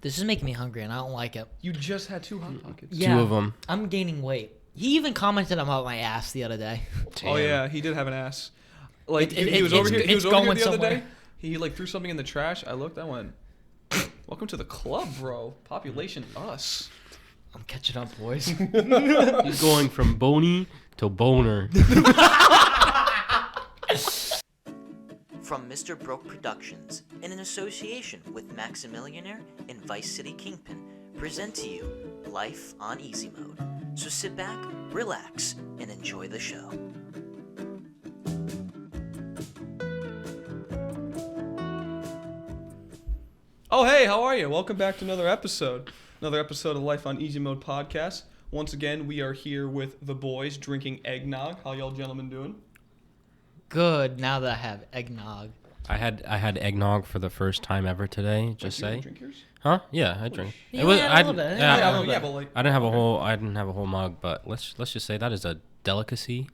This is making me hungry, and I don't like it. You just had 2 Hot Pockets. Yeah, 2 of them. I'm gaining weight. He even commented about my ass the other day. Oh yeah, he did have an ass. Like It- he was it's- over here. He was it's over here going the other somewhere. day. He like threw something in the trash. I looked. I went, "Welcome to the club, bro. Population us." I'm catching up, boys. He's going from bony to boner. From Mr. Broke Productions, in an association with Maximillionaire and Vice City Kingpin, present to you Life on Easy Mode. So sit back, relax, and enjoy the show. Oh hey, how are you? Welcome back to another episode of Life on Easy Mode podcast. Once again, we are here with the boys drinking eggnog. How y'all gentlemen doing? Good. Now that I have eggnog. I had eggnog for the first time ever today. Just Wait, you say, don't drink yours? huh? Yeah, I drink. Yeah, yeah, a little bit. Yeah, Yeah, I- a little bit. but like I didn't have a whole mug, but let's just say that is a delicacy.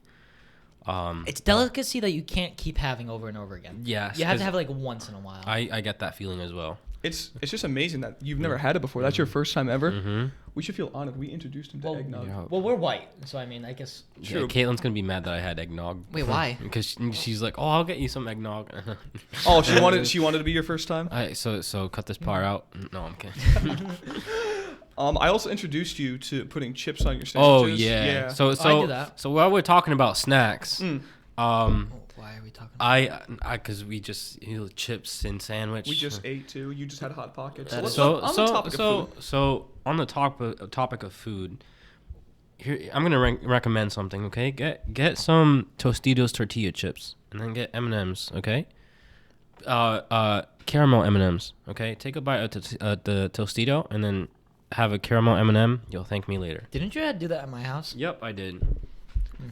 It's delicacy that you can't keep having over and over again. Yes, You have 'cause to have it like once in a while. I get that feeling as well. it's just amazing that you've never had it before. That's your first time ever. Mm-hmm. We should feel honored. We introduced him to Well, eggnog. Yeah. Well, we're white, so I mean, I guess. Yeah, True. Caitlin's gonna be mad that I had eggnog. Wait, why? Because she's like, oh, I'll get you some eggnog. Oh, she wanted to be your first time. So cut this part out. No, I'm kidding. I also introduced you to putting chips on your Oh sandwiches. yeah. I do that. So while we're talking about snacks, Oh, why are we talking? I because we just chips and sandwich. We just ate too. You just had Hot Pockets. That is- On the topic of food. So on the topic of food, here I'm gonna recommend something. Okay, get some Tostitos tortilla chips, and then get M&Ms. Okay, caramel M&Ms. Okay, take a bite of the Tostito, and then have a caramel M&M. You'll thank me later. Didn't you do that at my house? Yep, I did.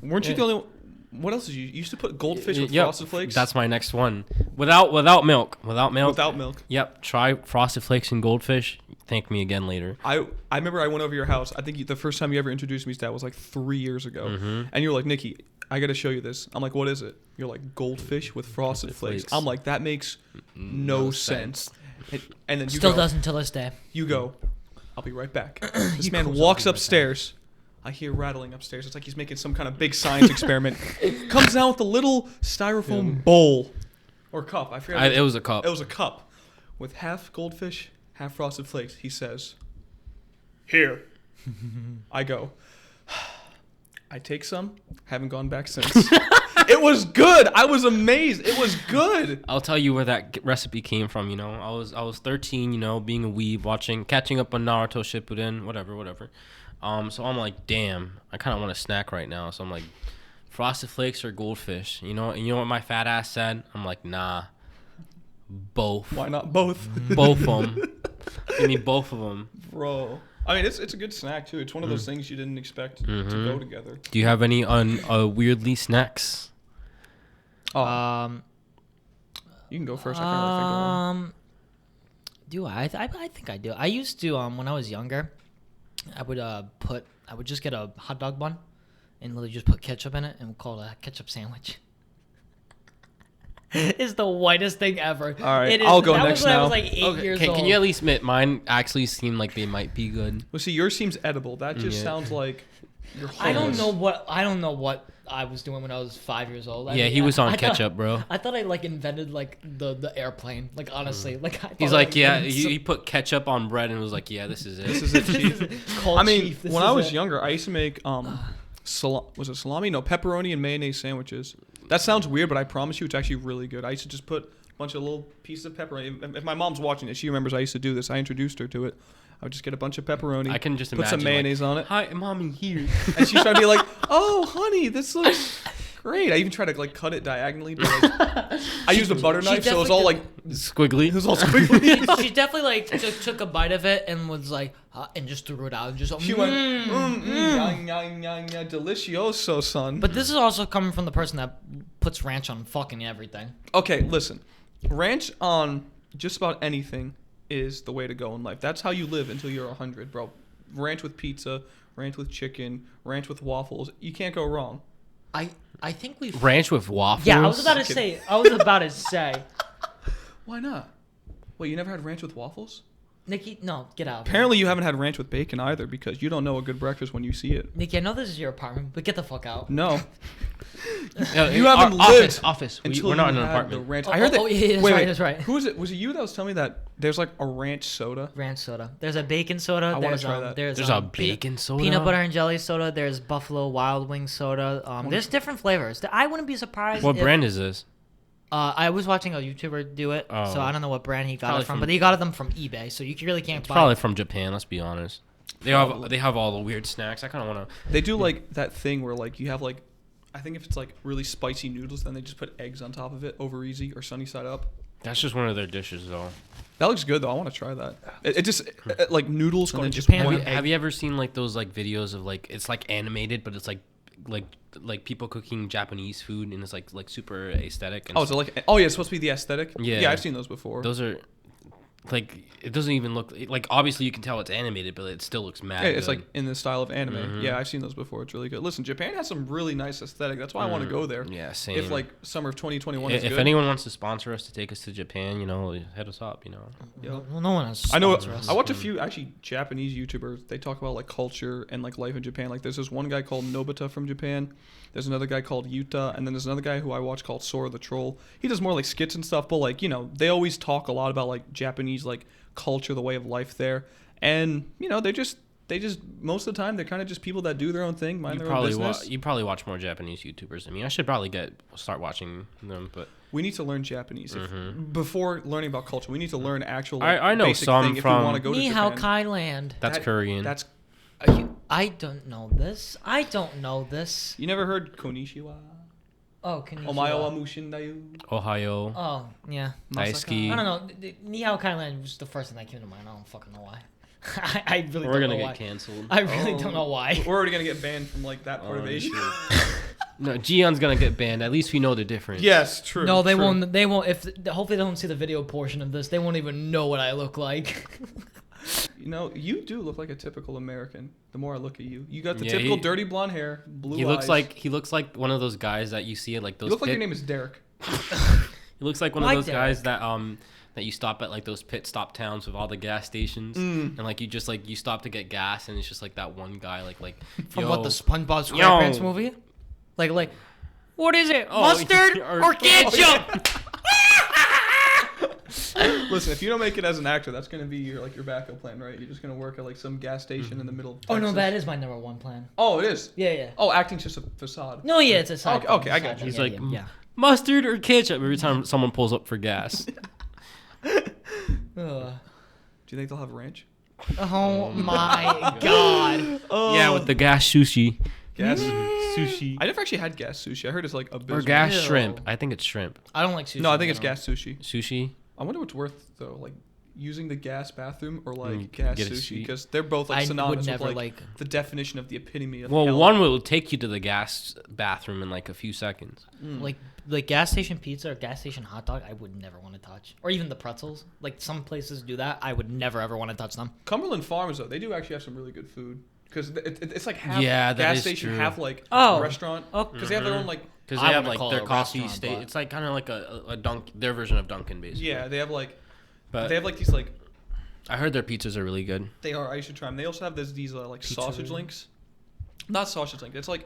Weren't you Yeah. the only? What else did you used to put goldfish with Yep, Frosted Flakes? That's my next one. Without milk. Without milk. Yep. Try Frosted Flakes and Goldfish. Thank me again later. I remember I went over your house. I think the first time you ever introduced me to that was like 3 years ago. Mm-hmm. And you were like, Nicky, I got to show you this. I'm like, what is it? You're like, goldfish with Frosted Flakes. Flakes. I'm like, that makes no sense. And then you Still go, doesn't till this day. You go, I'll be right back. This You man close walks up, I'll be right upstairs. I hear rattling upstairs. It's like he's making some kind of big science experiment. Comes down with a little styrofoam bowl or cup. I forget. It was a cup. It was a cup with half goldfish, half Frosted Flakes. He says, "Here." I go. I take some. Haven't gone back since. It was good. I was amazed. It was good. I'll tell you where that recipe came from. You know, I was 13. You know, being a weeb, catching up on Naruto Shippuden, whatever. So I'm like, damn, I kind of want a snack right now. So I'm like, Frosted Flakes or Goldfish. You know, and you know what my fat ass said? I'm like, nah, both. Why not both? Both of them. Give me both of them. Bro. I mean, it's a good snack, too. It's one of those things you didn't expect to go together. Do you have any weirdly snacks? Oh, you can go first. I can't really think of one. Do I? I think I do. I used to when I was younger, I would just get a hot dog bun and literally just put ketchup in it and we'll call it a ketchup sandwich. It's the whitest thing ever. All right, It is, I'll go that next was when I now. was like 8 years old. Can you at least admit mine actually seem like they might be good? Well, see, yours seems edible. That just Yeah. sounds like you're I don't homeless. know what I was doing when I was 5 years old. Yeah, he was on ketchup, bro. I thought I like invented like the airplane. Like honestly, like I He's thought like, I yeah, invented he put ketchup on bread and was like, yeah, this is it. This is it, Chief. Called I mean, Chief, this when is I was it. younger, I used to make was it salami? No, pepperoni and mayonnaise sandwiches. That sounds weird, but I promise you, it's actually really good. I used to just put a bunch of little pieces of pepperoni. If my mom's watching it, she remembers I used to do this. I introduced her to it. I would just get a bunch of pepperoni. I can just put imagine some mayonnaise on it, Hi, mommy here. and she's trying to be like, "Oh, honey, this looks great." I even tried to like cut it diagonally, but like, I used a butter knife, so it was all like Squiggly. it was all squiggly. She definitely like took a bite of it and was like, and just threw it out and just. She went, delicioso, son. But this is also coming from the person that puts ranch on fucking everything. Okay, listen. Ranch on just about anything is the way to go in life. That's how you live until you're 100, bro. Ranch with pizza, ranch with chicken, ranch with waffles. You can't go wrong. I think we've. Ranch with waffles. Yeah, I was about to say. Why not? Wait, you never had ranch with waffles? Nicky, no, get out. Apparently, you haven't had ranch with bacon either because you don't know a good breakfast when you see it. Nicky, I know this is your apartment, but get the fuck out. No. You haven't lived Office. until We're not you in an had apartment. the ranch. Oh, I heard that. yeah, that's wait, right, wait. that's right. Who was it? Was it you that was telling me that there's like a ranch soda? Ranch soda. There's a bacon soda. I wanna There's try that. There's There's a peanut- bacon soda. Peanut butter and jelly soda. There's Buffalo Wild Wing soda. There's different flavors. I wouldn't be surprised. What if, brand is this? I was watching a YouTuber do it, Oh. so I don't know what brand he got Probably it from, from- but he got them from eBay, so you really can't It's buy. probably from Japan. Let's be honest. They have all the weird snacks. I kind of want to. They do like that thing where like you have like, I think if it's like really spicy noodles, then they just put eggs on top of it over easy or sunny side up. That's just one of their dishes, though. That looks good though. I want to try that. It just like noodles and go then to just Japan. one Have egg. you ever seen like those like videos of like it's like animated, but it's like people cooking Japanese food and it's like super aesthetic. And Oh, so like oh yeah, it's supposed to be the aesthetic. Yeah. Yeah, I've seen those before. those are like it doesn't even look like obviously you can tell it's animated, but it still looks mad. Yeah, it's good. like in the style of anime. Mhm. Yeah, I've seen those before. It's really good. Listen, Japan has some really nice aesthetic. That's why I want to go there. Yeah, same. If like summer of 2021 is if good. anyone wants to sponsor us to take us to Japan, hit us up. Yeah. Well, no one has. To I know. sponsor us. I watch a few actually Japanese YouTubers. They talk about like culture and like life in Japan. Like there's this one guy called Nobita from Japan. There's another guy called Yuta, and then there's another guy who I watch called Sora the Troll. He does more like skits and stuff, but like they always talk a lot about like Japanese like culture, the way of life there, and they just most of the time they're kind of just people that do their own thing, mind their own business. You probably watch more Japanese YouTubers than me. I should probably start watching them, but We need to learn Japanese before learning about culture. We need to learn actual. I know basic some thing if from- we want to go to Ni hao Japan. Kai Land. that's Korean. That's I don't know this. I don't know this. you never heard Konnichiwa. Oh, can you? Omae wa mushindayu. Ohio. Oh, yeah. Daisuki. I don't know. Ni hao Kai Land was the first thing that came to mind. I don't fucking know why. I really We're don't gonna know get why. canceled. I really don't know why. We're already gonna get banned from like that part of Asia. No, Gian's gonna get banned. At least we know the difference. Yes, true. No, they true. won't. They won't. If hopefully they don't see the video portion of this, they won't even know what I look like. You do look like a typical American. The more I look at you, you got the Yeah, typical he- dirty blonde hair, blue He eyes. looks like one of those guys that you see at like those. You look like your pit- name is Derek. He looks like one Like of those guys Derek. that you stop at like those pit stop towns with all the gas stations, and like you just like you stop to get gas, and it's just like that one guy like From yo, what the SpongeBob SquarePants Yo. movie? Like, what is it? Oh, Mustard or- or ketchup? Listen, if you don't make it as an actor, that's gonna be your backup plan, right? You're just gonna work at like some gas station in the middle. Of Oh no, Texas. that is my number one plan. Oh, it is. Yeah, yeah. Oh, acting's just a facade. No, yeah, it's a side. Okay, thing, okay, I side got you. thing, He's yeah, like, yeah. mustard or ketchup every time someone pulls up for gas. Ugh. Do you think they'll have ranch? Oh my god. Oh, Yeah, with the gas sushi gas sushi I never actually had gas sushi. I heard it's like a or gas Ew. shrimp. I think it's shrimp I don't like sushi. No, I think it's in general. gas sushi. sushi. I wonder what's worth though, like using the gas bathroom or like Mm, gas get a sushi, seat. because they're both like I would synonymous never with like. the definition of the epitome of Well, hell. one will take you to the gas bathroom in like a few seconds. Like gas station pizza or gas station hot dog, I would never want to touch. Or even the pretzels. Like some places do that, I would never ever want to touch them. Cumberland Farms though, they do actually have some really good food because it's like half Yeah, that gas is station, true. half like Oh. restaurant. Oh. Because they have their own like Because I they have wouldn't like call their it a coffee restaurant, state. but- It's like kind of like a dunk, their version of Dunkin' basically. yeah, they have like But these like I heard their pizzas are really good. they are. I should try them. They also have these like sausage Pizzeria. links. Not sausage link. It's like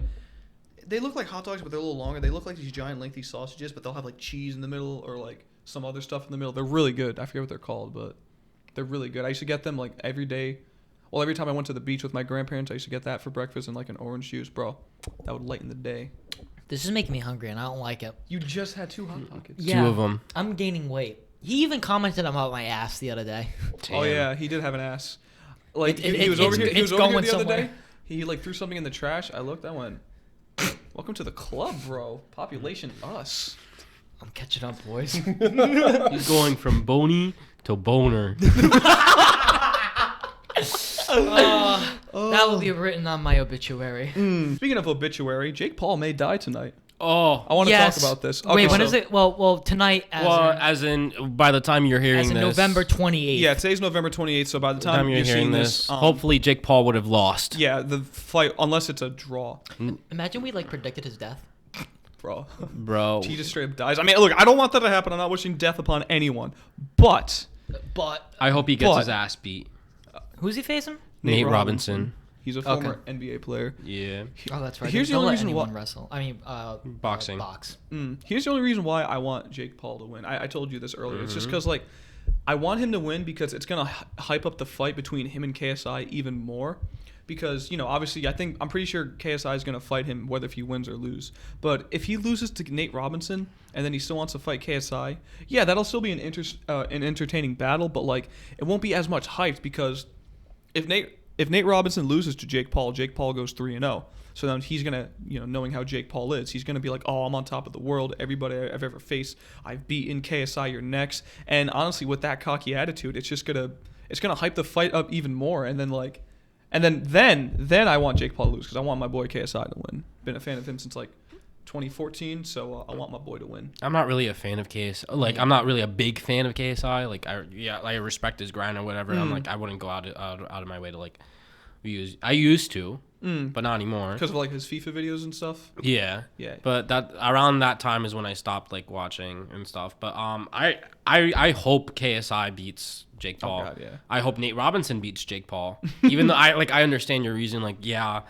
they look like hot dogs, but they're a little longer. They look like these giant lengthy sausages, but they'll have like cheese in the middle or like some other stuff in the middle. They're really good. I forget what they're called, but they're really good. I used to get them like every day. Well, every time I went to the beach with my grandparents, I used to get that for breakfast and like an orange juice, bro. That would lighten the day. This is making me hungry and I don't like it. You just had 2 hot pockets. Yeah. Two of them. I'm gaining weight. He even commented about my ass the other day. Oh yeah, he did have an ass. Like It- he was it- over here. He it's was over here going the other somewhere. day. He like threw something in the trash. I looked. I went, "Welcome to the club, bro. Population us." I'm catching up, boys. He's going from bony to boner. That will be written on my obituary. Speaking of obituary, Jake Paul may die tonight. Oh, I want to Yes. talk about this. Wait, when so- is it? Well, tonight as in by the time you're hearing as in this, November 28th. Yeah, today's November 28th. So by the the time, time you're seeing hearing this, hopefully Jake Paul would have lost. yeah, the fight, unless it's a draw, Imagine we like predicted his death. bro. Bro. He just straight up dies. I mean, look, I don't want that to happen. I'm not wishing death upon anyone, but But I hope he gets But- his ass beat. who's he facing? Nate Robinson. He's a former NBA player. Yeah. Oh, that's right. Here's the Don't only let reason anyone why- wrestle. I mean, Boxing. box. Here's the only reason why I want Jake Paul to win. I told you this earlier. It's just because, like, I want him to win because it's going to hype up the fight between him and KSI even more. Because, obviously, I'm pretty sure KSI is going to fight him whether if he wins or lose. But if he loses to Nate Robinson and then he still wants to fight KSI, yeah, that'll still be an entertaining battle. But, like, it won't be as much hyped because if Nate Robinson loses to Jake Paul goes 3-0. So then he's going to, knowing how Jake Paul is, he's going to be like, oh, I'm on top of the world. Everybody I've ever faced, I've beaten KSI, you're next. And honestly, with that cocky attitude, it's going to hype the fight up even more. And then I want Jake Paul to lose because I want my boy KSI to win. Been a fan of him since like 2014, so I want my boy to win. I'm not really a fan of KSI. Like, I'm not really a big fan of KSI. Like, I respect his grind or whatever. I'm like, I wouldn't go out of my way to like use. I used to, but not anymore. Because of like his FIFA videos and stuff. Yeah. Yeah. But that around that time is when I stopped like watching and stuff. But I hope KSI beats Jake Paul. Oh God, yeah. I hope Nate Robinson beats Jake Paul. Even though I understand your reason. Like, yeah,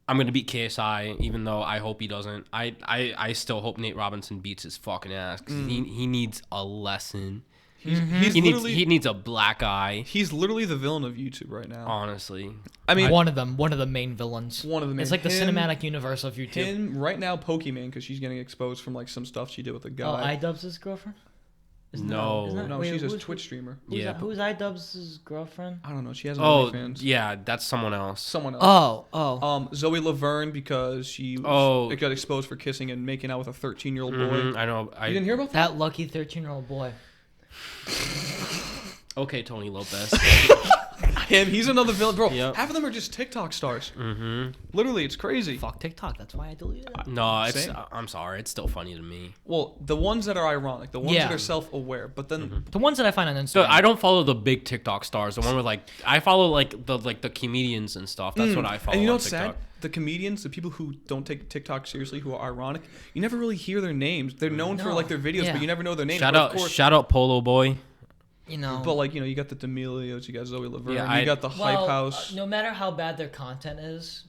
I'm gonna beat KSI. Even though I hope he doesn't. I still hope Nate Robinson beats his fucking ass. 'Cause he needs a lesson. He needs a black eye. He's literally the villain of YouTube right now. Honestly. I mean, one of the main villains. One of the main. It's like the cinematic universe of YouTube. Him right now, Pokemon, because she's getting exposed from like some stuff she did with a guy. Oh, iDubbbz' his girlfriend? No, she's a Twitch streamer. Who's iDubbbz' girlfriend? I don't know. She has Oh, OnlyFans. yeah, that's someone else. Someone else. Oh. Zoe Laverne because she got exposed for kissing and making out with a 13-year-old boy. I know. You didn't hear about that? That lucky 13-year-old boy. Okay, Tony Lopez. Him, he's another villain, bro. Yep. Half of them are just TikTok stars. Literally, it's crazy. Fuck TikTok. That's why I deleted it. No, Same. I'm sorry. It's still funny to me. Well, the ones that are ironic, the ones Yeah. that are self-aware, but then The ones that I find on Instagram. So I don't follow the big TikTok stars. The one with like I follow like the comedians and stuff. That's what I follow. And you know on what's TikTok. sad? The comedians, the people who don't take TikTok seriously, who are ironic, you never really hear their names. They're known for like their videos, Yeah. but you never know their names. Shout But of course, out Polo Boy. You know. but like you got the D'Amelios, you got Zoe Laverne, Yeah, you got the Hype House. no matter how bad their content is,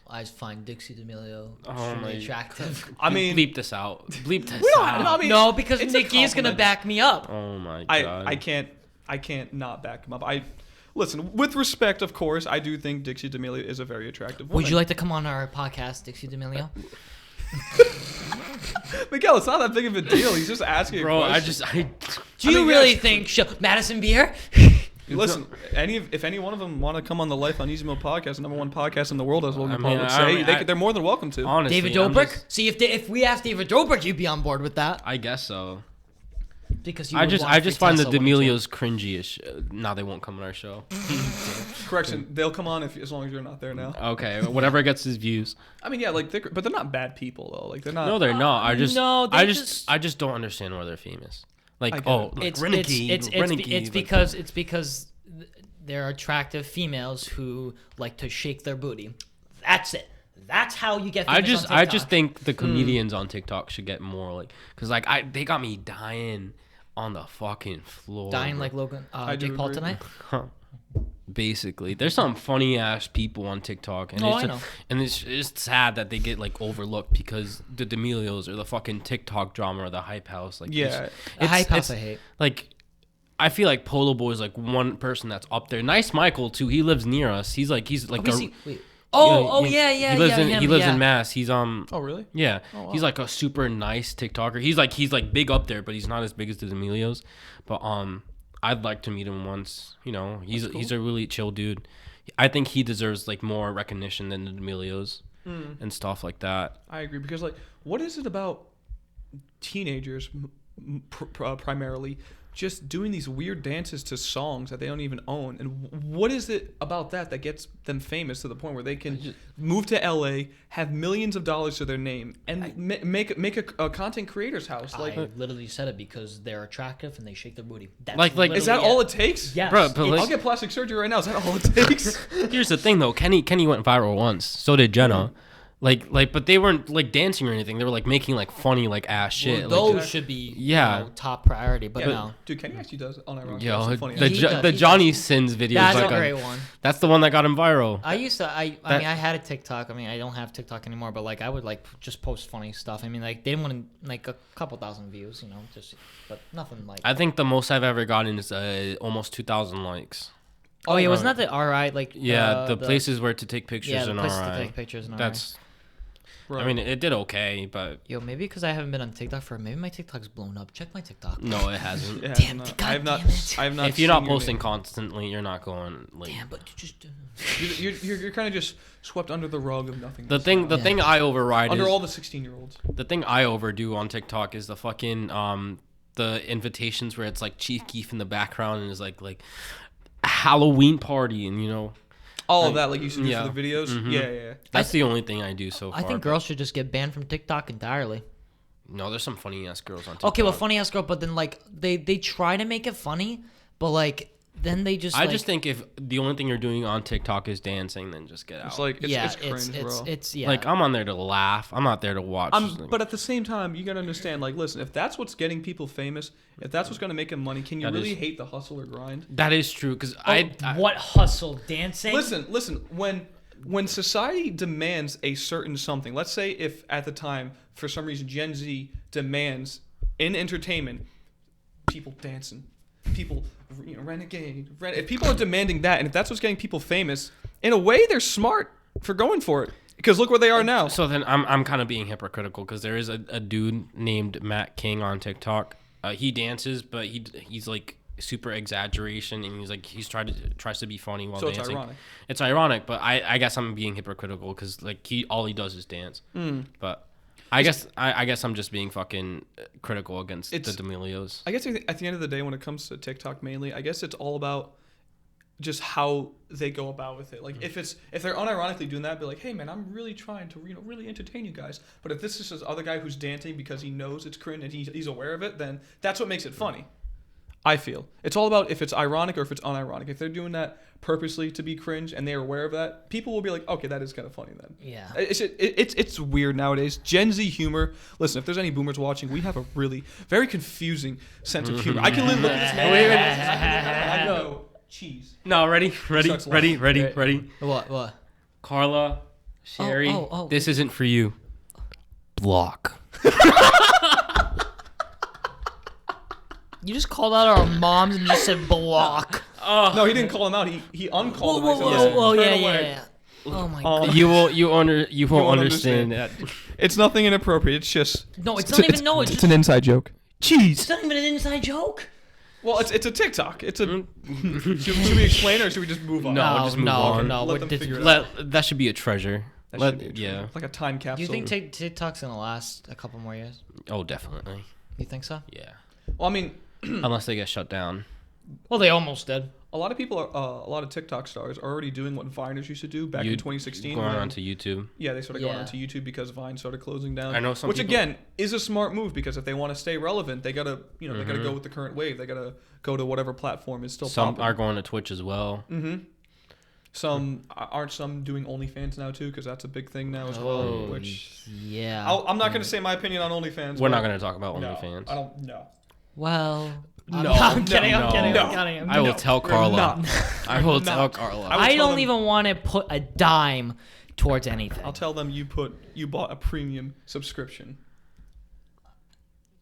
I find Dixie D'Amelio extremely attractive. I mean, bleep this out. Bleep this out. I mean, No, because it's a Nicky is gonna compliment. back me up. Oh my god. I can't not back him up. Listen, with respect, of course, I do think Dixie D'Amelio is a very attractive woman. Would you like to come on our podcast, Dixie D'Amelio? Miguel, it's not that big of a deal. He's just asking Bro, a question. Do you mean, really yes. think Madison Beer? Listen, if any one of them want to come on the Life on Easy Mode podcast, the #1 podcast in the world, as Logan Paul would say, they're more than welcome to. Honestly, David I'm Dobrik? just- See, if we asked David Dobrik, you'd be on board with that. I guess so. Because you I would just want free find the Tesla, wouldn't you? D'Amelios cringy-ish. Now they won't come on our show. Correction, they'll come on as long as you're not there now. Okay, whatever gets his views. I mean, yeah, like, but they're not bad people though. Like, they're not. No, they're not. I just they I just don't understand why they're famous. Like, I get oh, it. like It's Renegade. because they're attractive females who like to shake their booty. That's it. That's how you get. I famous just on I TikTok. just think the comedians on TikTok should get more like, cause like they got me dying on the fucking floor. dying bro. like Logan, I do Jake Paul agree. tonight. Basically, there's some funny ass people on TikTok, and Oh, it's I just, know. and it's just sad that they get like overlooked because the D'Amelios or the fucking TikTok drama or the Hype House. Like, Yeah. The Hype House I hate. Like, I feel like Polo Boy is like one person that's up there. Nice Michael too. He lives near us. He's like Wait. yeah. Yeah. He lives in him, he lives yeah. in Mass. He's Oh, really? yeah. wow. He's like a super nice TikToker. He's like big up there, but he's not as big as the D'Amelios. But I'd like to meet him once. You know, he's a really chill dude. I think he deserves like more recognition than the D'Amelios and stuff like that. I agree because like, what is it about teenagers primarily just doing these weird dances to songs that they don't even own? And what is it about that gets them famous to the point where they can move to LA, have millions of dollars to their name, and make a content creator's house? Like, I literally said it because they're attractive and they shake their booty. That's Like, is that literally all it it takes? Yes. Bro, but it's- I'll get plastic surgery right now. Is that all it takes? Here's the thing though, Kenny went viral once. So did Jenna. but they weren't like dancing or anything. They were like making like funny like ass shit. Well, like, those should be Yeah. top priority, but Yeah, no. dude, Kenny actually does unironically. yo, some funny the ass He shit. does, the he Johnny does. Sins video. That's is a like great one. That's the one that got him viral. I used to. I That- mean, I had a TikTok. I mean, I don't have TikTok anymore, but like, I would like just post funny stuff. I mean, like, they didn't want to like a couple thousand views, you know, just but nothing like. I think the most I've ever gotten is almost 2,000 likes. Oh yeah, wasn't that the RI like? Yeah, the places where to take pictures Yeah, the and places all to right. take pictures and That's. Right. I mean, it did okay, but Yo, maybe because I haven't been on TikTok for maybe my TikTok's blown up. Check my TikTok. no, it hasn't. It has Damn, not. God I have not. damn it. I have not. If you're not seen your posting name. constantly, you're not going. Like, Damn, but you just. You're kind of just swept under the rug of nothing. the thing I override under is all the 16-year-olds. the thing I overdo on TikTok is the fucking the invitations where it's like Chief Keef in the background and it's like a Halloween party and you know All of that, like you used to do Yeah. for the videos. Mhm. Yeah. that's the only thing I do so far. I think girls should just get banned from TikTok entirely. No, there's some funny ass girls on TikTok. Okay, well, funny ass girl, but then like they try to make it funny, but like then they just. I like, just think if the only thing you're doing on TikTok is dancing, then just get out. It's like it's cringe, bro. yeah. Like I'm on there to laugh. I'm not there to watch. But at the same time, you gotta understand. Like, listen, if that's what's getting people famous, if that's what's gonna make them money, can you That really is- hate the hustle or grind? that is true because what hustle dancing? Listen. When society demands a certain something, let's say if at the time for some reason Gen Z demands in entertainment, people dancing, people renegade. If people are demanding that, and if that's what's getting people famous, in a way they're smart for going for it. Because look where they are now. So then I'm kind of being hypocritical because there is a dude named Matt King on TikTok. He dances, but he's like super exaggeration and tries to be funny while So it's dancing. ironic. It's ironic, but I guess I'm being hypocritical because like all he does is dance. But I guess I'm just being fucking critical against the D'Amelios. I guess at the end of the day, when it comes to TikTok mainly, I guess it's all about just how they go about with it. Like if they're unironically doing that, be like, hey man, I'm really trying to really entertain you guys. But if this is this other guy who's dancing because he knows it's cringe and he's aware of it, then that's what makes it funny. I feel it's all about if it's ironic or if it's unironic. If they're doing that purposely to be cringe and they're aware of that, people will be like, okay, that is kind of funny then. Yeah. It's weird nowadays. Gen Z humor. Listen, if there's any boomers watching, we have a really very confusing sense of humor. I can literally look at this man and I go, cheese. No, ready. Starts laughing. What? Carla, Sherry, oh. this isn't for you. Block. You just called out our moms and just said block. No, he didn't call him out. He uncalled him. I said, listen, Whoa, turn yeah. away. Oh my god. You won't understand that. It's nothing inappropriate. It's just No, it's not even. No, it's an inside joke. It's not even an inside joke. Well, it's a TikTok. It's a. should we explain or should we just move on? No, just move on. No. Let them figure it out. That should be a treasure. That should be a treasure. Yeah. Like a time Do capsule. you think TikTok's gonna last a couple more years? Oh, definitely. You think so? Yeah. Well, I mean, Unless they get shut down. Well, they almost did. a lot of people are. A lot of TikTok stars are already doing what Viners used to do back in 2016. Going when- on to YouTube. Yeah, they started going Yeah. onto YouTube because Vine started closing down. I know some which people- again is a smart move because if they want to stay relevant, they gotta they gotta go with the current wave. They gotta go to whatever platform is still Some popping. are going to Twitch as well. Some aren't some doing OnlyFans now too because that's a big thing now as well. Which Yeah. I'm not gonna say my opinion on OnlyFans. We're but not going to talk about no, OnlyFans. I don't know. Well. No, I'm kidding. no, I'm kidding. no. I'm kidding. I will tell Carla. not. I will not. tell Carla. I will I tell don't them- even want to put a dime towards anything. I'll tell them you bought a premium subscription.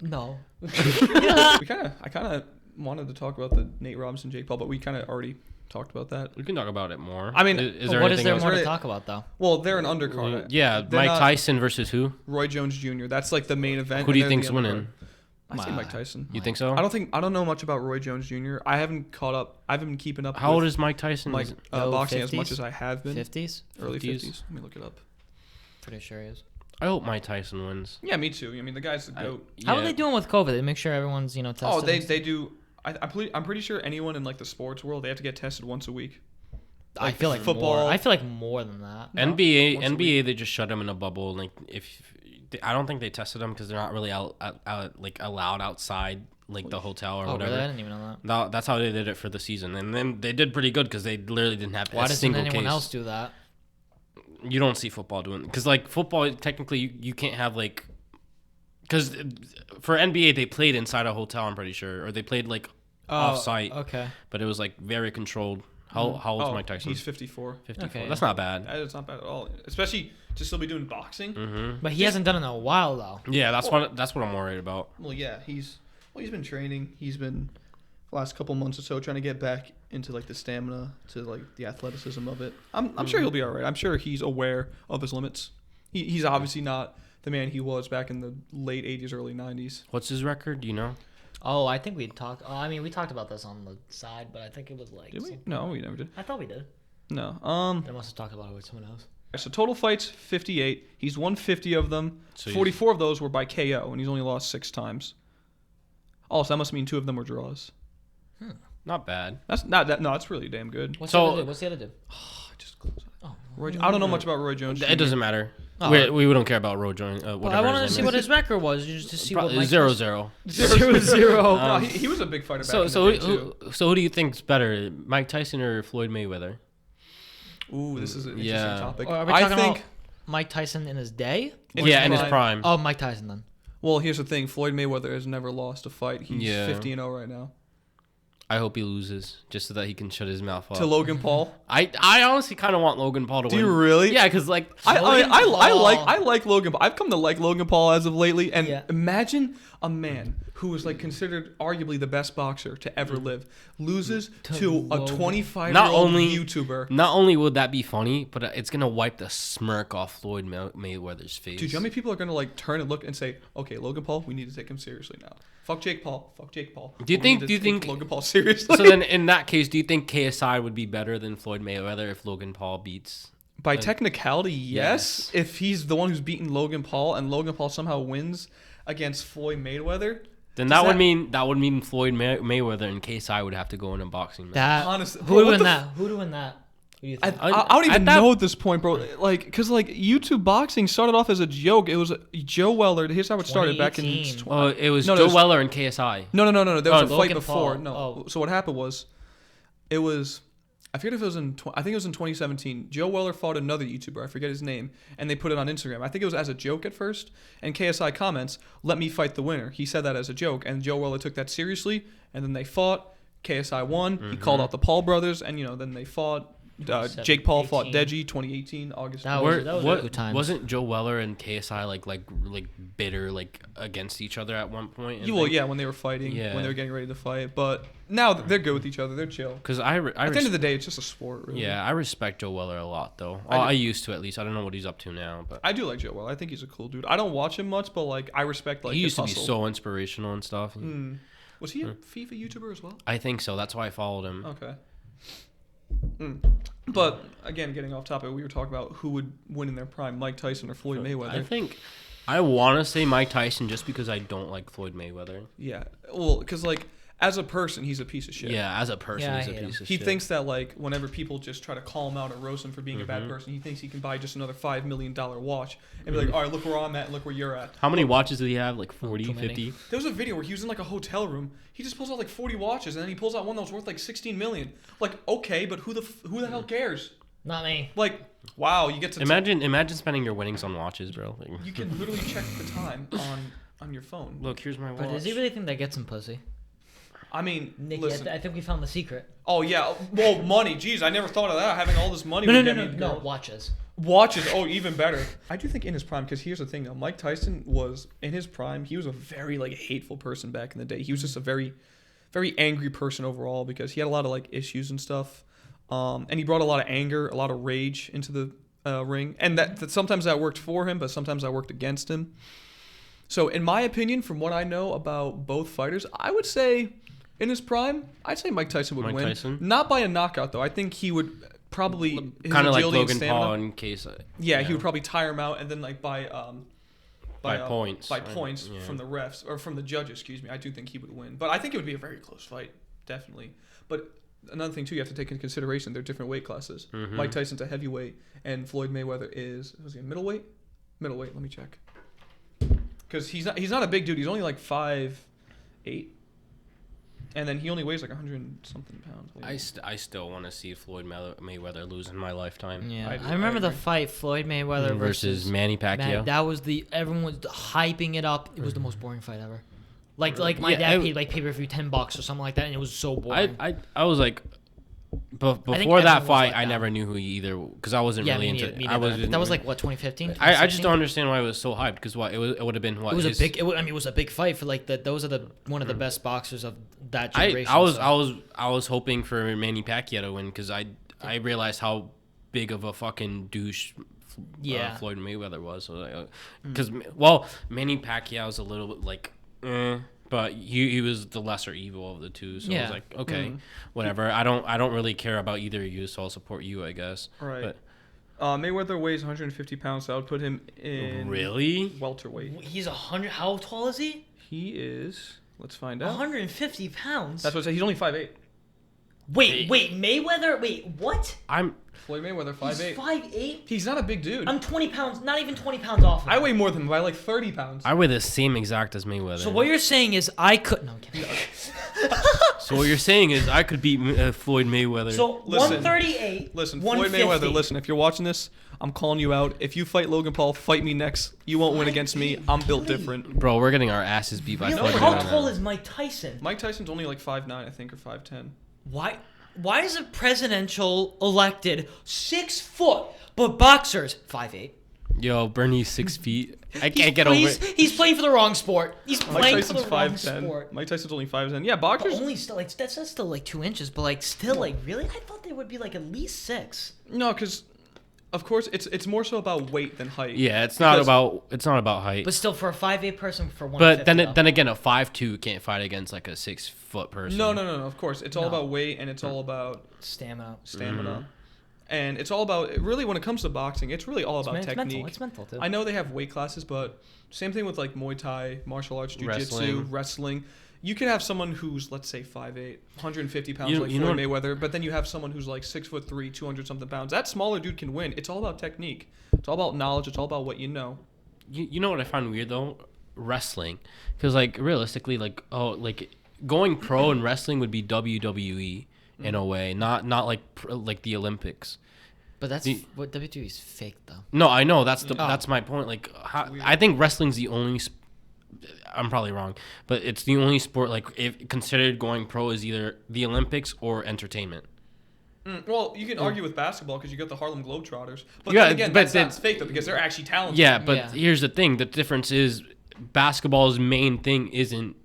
No. I kind of wanted to talk about the Nate Robinson, Jake Paul, but we kind of already talked about that. We can talk about it more. I mean, is But there what is anything there else? more to Really- talk about though? Well, they're an undercard. Yeah, They're Mike not- Tyson versus who? Roy Jones Jr. That's like the main event. Who do you and they're think's the winning? undercard. I say Mike Tyson. You think so? I don't know much about Roy Jones Jr. I haven't caught up. I haven't been keeping up. How with old is Mike Tyson? Mike Low boxing as 50s? much as I have been. 50s? Early 50s? 50s. Let me look it up. Pretty sure he is. I hope Mike Tyson wins. Yeah, me too. I mean, the guy's the goat. How are Yeah. they doing with COVID? They make sure everyone's tested. Oh, they do. I'm pretty sure anyone in like the sports world they have to get tested once a week. I feel like football- More. I feel like more than that. No, NBA, once a NBA, they just shut him in a bubble. Like I don't think they tested him because they're not really out like allowed outside like the hotel or Oh, whatever. really? I didn't even know that. That's how they did it for the season, and then they did pretty good because they literally didn't have Why a doesn't single anyone case. else do that? You don't see football doing, because like football technically you can't have like, because for NBA they played inside a hotel, I'm pretty sure, or they played like off site. Okay. But it was like very controlled. How old's Mike Tyson? He's 54. 54. Okay. That's not bad. It's not bad at all, especially to still be doing boxing. Mm-hmm. But he hasn't done it in a while though. Yeah, that's what I'm worried about. Well, yeah, he's been training. He's been the last couple months or so trying to get back into like the stamina, to like the athleticism of it. I'm sure he'll be all right. I'm sure he's aware of his limits. He's obviously not the man he was back in the late 80s, early 90s. What's his record? Do you know? Oh, I think we talked. I mean, we talked about this on the side, but I think it was like. Did we? No, we never did. I thought we did. No. I must have talked about it with someone else. So total fights 58. He's won 50 of them. So 44 of those were by KO, and he's only lost 6 times. Also, that must mean 2 of them were draws. Not bad. That's not that. No, that's really damn good. What's So- the other dude? What's the other dude? Just close it. Oh, I don't know much about Roy Jones. It doesn't matter. Oh. We don't care about Roe Jones. well, Whatever I wanted to his see name what is. his record was, just to see what Mike 0-0. 0-0. No, he was a big fighter back So in so the day, too. who do you think's better, Mike Tyson or Floyd Mayweather? Ooh, this is an interesting Yeah. topic. Are we I talking think. about Mike Tyson in his day? In Yeah, his in his prime. prime. Oh, Mike Tyson then. Well, here's the thing. Floyd Mayweather has never lost a fight. He's Yeah. 50-0 right now. I hope he loses just so that he can shut his mouth off. To Logan Paul. I honestly kind of want Logan Paul to Do win. you really? Yeah, because like I Logan like Logan Paul. I've come to like Logan Paul as of lately. And Yeah. imagine a man who is like considered arguably the best boxer to ever live loses to a Logan. 25-year-old Not only- YouTuber. not only would that be funny, but it's gonna wipe the smirk off Floyd Mayweather's face. Dude, do you know how many people are gonna like turn and look and say, "Okay, Logan Paul, we need to take him seriously now. Fuck Jake Paul. Fuck Jake Paul." Do you But we need think- to do you take think- Logan Paul seriously? So then, in that case, do you think KSI would be better than Floyd Mayweather if Logan Paul beats? By technicality, yes. If he's the one who's beaten Logan Paul and Logan Paul somehow wins against Floyd Mayweather, Then Does that would mean Floyd Mayweather and KSI would have to go in a boxing match. That Honestly, who bro, would what win the that? Who would win that? Who do you I think? don't even at that- know at this point, bro. Like, cause like YouTube boxing started off as a joke. It was Joe Weller. Here's how it started back in. 2018. Oh, it was No, Joe there's- Weller and KSI. No. There was a fight Logan before. Paul. No. Oh. So what happened was, it was. I forget if it was in. I think it was in 2017. Joe Weller fought another YouTuber. I forget his name, and they put it on Instagram. I think it was as a joke at first. And KSI comments, "Let me fight the winner." He said that as a joke, and Joe Weller took that seriously. And then they fought. KSI won. He called out the Paul brothers, and then they fought. Jake Paul fought 18. Deji 2018 August. That was a good time. Wasn't Joe Weller and KSI like bitter against each other at one point? And When they were fighting, Yeah. when they were getting ready to fight. But now they're good with each other. They're chill. Because At the end of the day, it's just a sport, really. I respect Joe Weller a lot though. I do. I used to, at least. I don't know what he's up to now, but I do like Joe Weller. I think he's a cool dude. I don't watch him much, but like I respect like he his used to be hustle. so inspirational and stuff. Was he a FIFA YouTuber as well? I think so. That's why I followed him. Okay. But again, getting off topic, we were talking about who would win in their prime, Mike Tyson or Floyd Mayweather. I think I want to say Mike Tyson just because I don't like Floyd Mayweather. Yeah. Well, because like as a person, he's a piece of shit. Yeah, as a person, Yeah, he's I a hate piece of He shit. thinks that like whenever people just try to call him out or roast him for being a bad person, he thinks he can buy just another $5 million watch and be like, all right, look where I'm at, look where you're at. How many watches do he have? Like 40, Too many. 50? There was a video where he was in like a hotel room. He just pulls out like 40 watches and then he pulls out one that was worth like 16 million. Like, okay, but who the hell cares? Not me. Like, wow, you get to Imagine spending your winnings on watches, bro. Like, you can literally check the time on your phone. look, here's my watch. But does he really think that gets him pussy? I mean, Nicky, listen. I think we found the secret. Oh yeah, well, money. Jeez, I never thought of that. Having all this money would get me No, girls. watches. Watches. Oh, even better. I do think in his prime, because here's the thing though. Mike Tyson was in his prime. He was a very like hateful person back in the day. He was just a very, very angry person overall because he had a lot of like issues and stuff. And he brought a lot of anger, a lot of rage into the ring, and that sometimes that worked for him, but sometimes that worked against him. So, in my opinion, from what I know about both fighters, I would say in his prime, I'd say Mike Tyson would Mike win. Tyson? Not by a knockout though. I think he would probably kind of like agility and Logan stamina- Paul in case. Yeah, he would probably tire him out, and then like by points. by points Yeah. from the refs or from the judges. Excuse me. I do think he would win, but I think it would be a very close fight, definitely. But another thing too, you have to take into consideration they're different weight classes. Mike Tyson's a heavyweight, and Floyd Mayweather was he a middleweight? Middleweight. Let me check. Because he's not a big dude. He's only like 5'8". And then he only weighs like 100 and something pounds. I still want to see Floyd Mayweather lose in my lifetime. Yeah, I remember the agree. fight Floyd Mayweather versus Manny Pacquiao. That was everyone was hyping it up. It was the most boring fight ever. Like my Yeah, dad paid like pay-per-view $10 or something like that, and it was so boring. I was like, before everyone that was fight, like I that. never knew who he either because I wasn't really into. I was. That was like what 2015. I just don't understand why it was so hyped because what it would have been what It was his- a big. It was a big fight for like those are one of the best boxers of that generation. I was hoping for Manny Pacquiao to win because I realized how big of a fucking douche Floyd Mayweather was. So because Manny Pacquiao's a little bit like, but he was the lesser evil of the two. So I was like, okay, whatever. I don't really care about either of you, so I'll support you, I guess. Right. But, Mayweather weighs 150 pounds, so I would put him in really welterweight. He's 100. How tall is he? He is. Let's find out. 150 pounds. That's what I said. He's only 5'8". Wait, Mayweather. Wait, what? Floyd Mayweather, 5'8". He's 5'8". He's not a big dude. I'm 20 pounds. Not even 20 pounds off. I weigh more than him by like 30 pounds. I weigh the same exact as Mayweather. So what you're saying is I could. No, I'm kidding. So what you're saying is I could beat Floyd Mayweather. So Listen. 138. Listen, 150. Floyd Mayweather, listen, if you're watching this, I'm calling you out. If you fight Logan Paul, fight me next. You won't win against me. I'm built different. Bro, we're getting our asses beat by Yo, Floyd how Mayweather. tall is Mike Tyson? Mike Tyson's only like 5'9", I think, or 5'10". Why is a presidential elected 6 foot, but boxers 5'8"? Yo, Bernie's 6 feet. I can't get over it. He's playing for the wrong sport. He's Mike playing for Tyson's the wrong 5'10". sport. Mike Tyson's only 5'10". Yeah, But boxers. only still like that's still like 2 inches, but like still like really, I thought they would be like at least 6. No, because of course it's more so about weight than height. Yeah, it's not about height. But still, for a 5'8" person, for 150. But then again, a 5'2" can't fight against like a 6 foot person. No. Of course, it's all No. about weight and it's all about stamina. stamina, and it's all about really when it comes to boxing, it's really all about It's technique. mental. It's mental too. I know they have weight classes, but same thing with like Muay Thai, martial arts, jiu-jitsu, wrestling. You can have someone who's, let's say, 5'8", 150 pounds like Floyd Mayweather, but then you have someone who's like 6'3", 200-something pounds. That smaller dude can win. It's all about technique. It's all about knowledge. It's all about what you know. You know what I find weird though? Wrestling, because like realistically, like going pro in wrestling would be WWE in a way, not like the Olympics. But what WWE is fake though. No, I know that's my point. Like, I think wrestling's the only. I'm probably wrong, but it's the only sport like if considered going pro is either the Olympics or entertainment. Well, you can argue with basketball because you got the Harlem Globetrotters. But Yeah, then again, but that's fake though because they're actually talented. Yeah, but Yeah. here's the thing: the difference is basketball's main thing isn't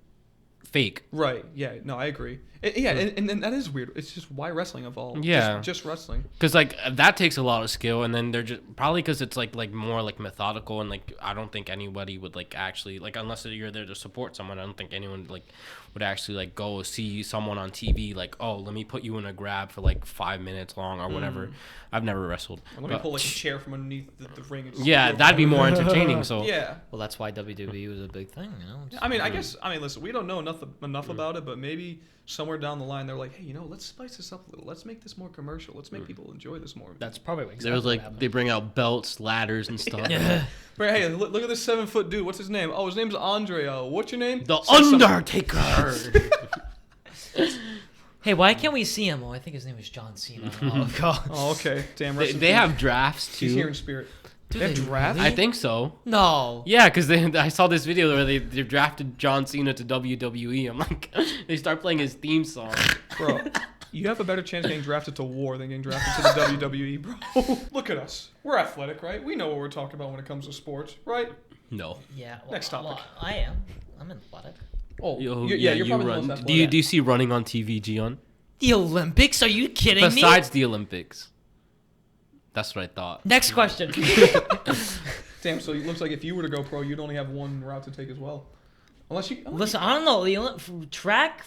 fake. Right. Yeah. No, I agree. And that is weird. It's just why wrestling evolved. Yeah. Just wrestling. Because like that takes a lot of skill, and then they're just probably because it's like more like methodical, and like I don't think anybody would like actually like unless you're there to support someone. I don't think anyone like would actually like go see someone on TV like, oh, let me put you in a grab for like 5 minutes long or whatever. I've never wrestled. Or let me pull like a chair from underneath the ring. And just Yeah, go that'd be down. more entertaining. So Yeah. Well, that's why WWE was a big thing, you know. I mean, listen, we don't know enough about it, but maybe somewhere down the line they're like, hey, let's spice this up a little. Let's make this more commercial. Let's make people enjoy this more. That's probably what there was like they bring out belts, ladders, and stuff. Yeah. But hey, look at this 7-foot dude. What's his name? Oh, his name's Andre. What's your name? The Say something. Undertaker. Hey, why can't we see him? Oh, I think his name is John Cena. Oh, God. Oh, okay. Damn. they have drafts He's here too. in spirit. Dude, They have drafts? I think so. No. Yeah, because I saw this video where they drafted John Cena to WWE. I'm like, they start playing his theme song. Bro, you have a better chance getting drafted to war than getting drafted to the WWE, bro. Look at us. We're athletic, right? We know what we're talking about when it comes to sports, right? No. Yeah. Well, Next topic. Well, I am. I'm athletic. Oh, You're you're probably the run. most Do you athletic. see running on TV, Gian? The Olympics? Are you kidding me? Besides the Olympics. That's what I thought. Next question. Damn, so it looks like if you were to go pro, you'd only have one route to take as well. Listen, I don't know. The track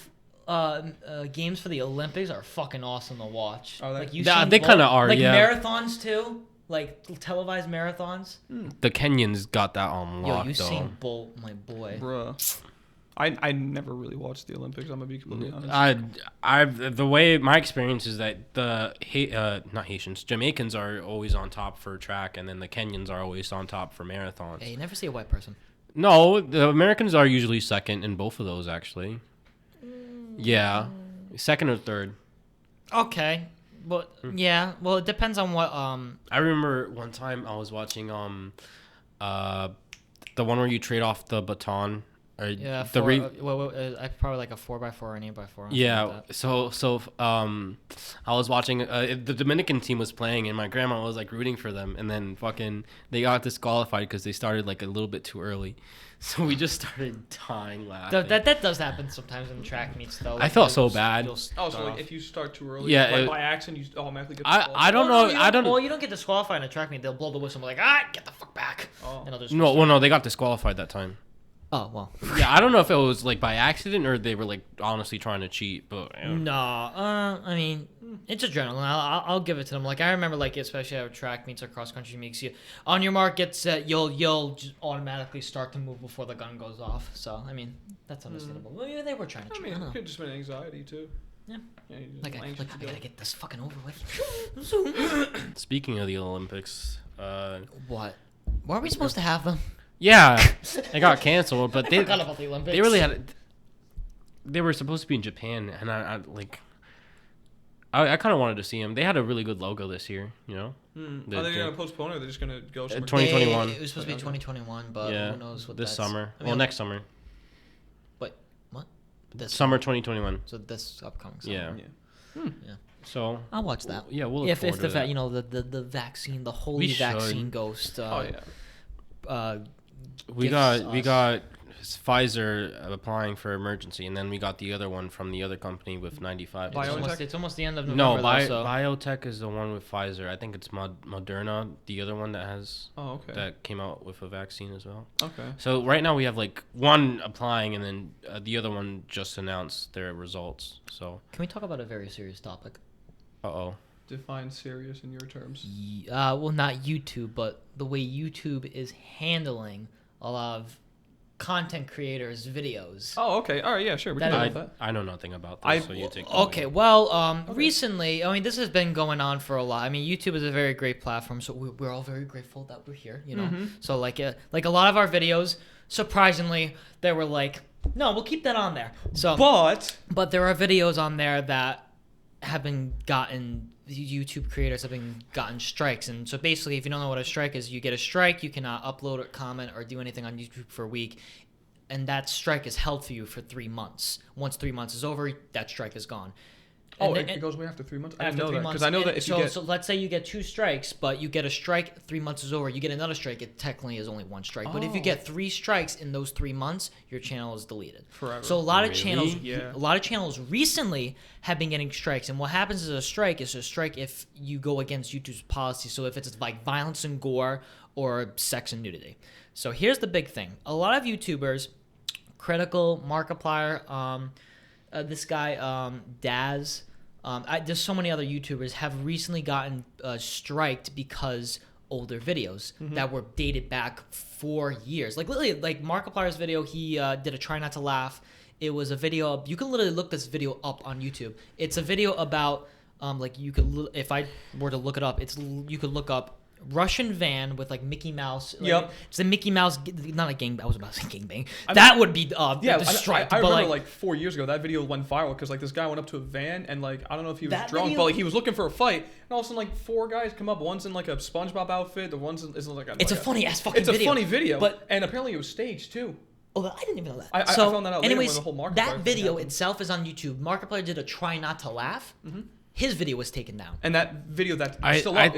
games for the Olympics are fucking awesome to watch. Are they? Like you They kinda are, like yeah. marathons too, like televised marathons. The Kenyans got that on Yo, lock, you though. seen Bolt, my boy. Bruh. I never really watched the Olympics. I'm gonna be completely honest. I've the way my experience is that the not Haitians, Jamaicans are always on top for track, and then the Kenyans are always on top for marathons. Hey, you never see a white person. No, the Americans are usually second in both of those, actually. Yeah, second or third. Okay. Well, yeah. Well, it depends on what. I remember one time I was watching the one where you trade off the baton. Or Yeah. I probably like a 4x4 or an 8x4. Yeah. Like that. So I was watching. The Dominican team was playing, and my grandma was like rooting for them, and then fucking they got disqualified because they started like a little bit too early. So we just started dying laughing. That does happen sometimes in track meets though. I felt so bad. Oh, so like if you start too early, Yeah, like by accident, you automatically get I don't know. I don't. Well, you don't get disqualified in a track meet. They'll blow the whistle and be like, get the fuck back. Oh. And they'll just No, they got disqualified that time. Oh well. Yeah, I don't know if it was like by accident or they were like honestly trying to cheat, but No, I mean, it's adrenaline. I'll give it to them. Like I remember, like especially at track meets or cross country meets, you on your mark, get set, you'll just automatically start to move before the gun goes off. So I mean, that's understandable. Well, yeah, they were trying to cheat. I mean, it could just been anxiety too. Yeah. Like I gotta get this fucking over with. Speaking of the Olympics, What? Why are we supposed to have them? yeah, it got canceled, but they Forgot about the Olympics. they really had. They were supposed to be in Japan, and I kind of wanted to see them. They had a really good logo this year, you know. Are they gonna postpone it? Or they're just gonna go somewhere? 2021. It was supposed to be 2021, but Yeah, who knows what this that's... summer. I mean, Well, next summer. Wait, what? This Summer 2021. So this upcoming summer. Yeah. Yeah. So I'll watch that. Yeah, we'll look if forward the to that. you know the vaccine, the holy should. vaccine ghost. Oh yeah. we gifts got us. Pfizer applying for emergency, and then we got the other one from the other company with 95. It's almost the end of No, November. So. Biotech is the one with Pfizer. I think it's Moderna, the other one that has that came out with a vaccine as well. Okay. So right now we have like one applying, and then the other one just announced their results. So Can we talk about a very serious topic? Define serious in your terms. Well, not YouTube, but the way YouTube is handling a lot of content creators' videos. Oh, okay. All right. Yeah, sure. We can talk about that. I know nothing about this, so you take it Okay, well, recently, I mean, this has been going on for a lot. I mean, YouTube is a very great platform, so we're all very grateful that we're here, you know? So, like a lot of our videos, surprisingly, they were like, no, we'll keep that on there. So, but there are videos on there that have been YouTube creators have been gotten strikes. And so basically, if you don't know what a strike is, you get a strike, you cannot upload or comment or do anything on YouTube for a week. And that strike is held for you for 3 months. Once 3 months is over, that strike is gone. Oh, it goes away after 3 months? I didn't know that. Because I know that if so, you get... So let's say you get 2 strikes, but you get a strike, 3 months is over. You get another strike, it technically is only 1 strike. But if you get 3 strikes in those 3 months, your channel is deleted. Forever. So a lot of channels recently have been getting strikes. And what happens is a strike if you go against YouTube's policy. So if it's like violence and gore or sex and nudity. So here's the big thing. A lot of YouTubers, Critical, Markiplier, this guy, Daz... there's so many other YouTubers have recently gotten striked because older videos that were dated back 4 years. Like literally, like Markiplier's video, he did a try not to laugh. It was a video. You can literally look this video up on YouTube. It's a video about like you could if I were to look it up, you could look up Russian van with like Mickey Mouse. Like, it's a Mickey Mouse, not a gang. I was about to say gangbang. That would be the strike. I remember like 4 years ago that video went viral because like this guy went up to a van and like I don't know if he was drunk, but like he was looking for a fight, and all of a sudden like 4 guys come up. One's in like a SpongeBob outfit. The one's is like a. It's a funny ass fucking video. It's a funny video, but and apparently it was staged too. Oh, I didn't even know that. I found that out later when the whole Markiplier that video thing itself is on YouTube. Markiplier did a try not to laugh. His video was taken down. And that video it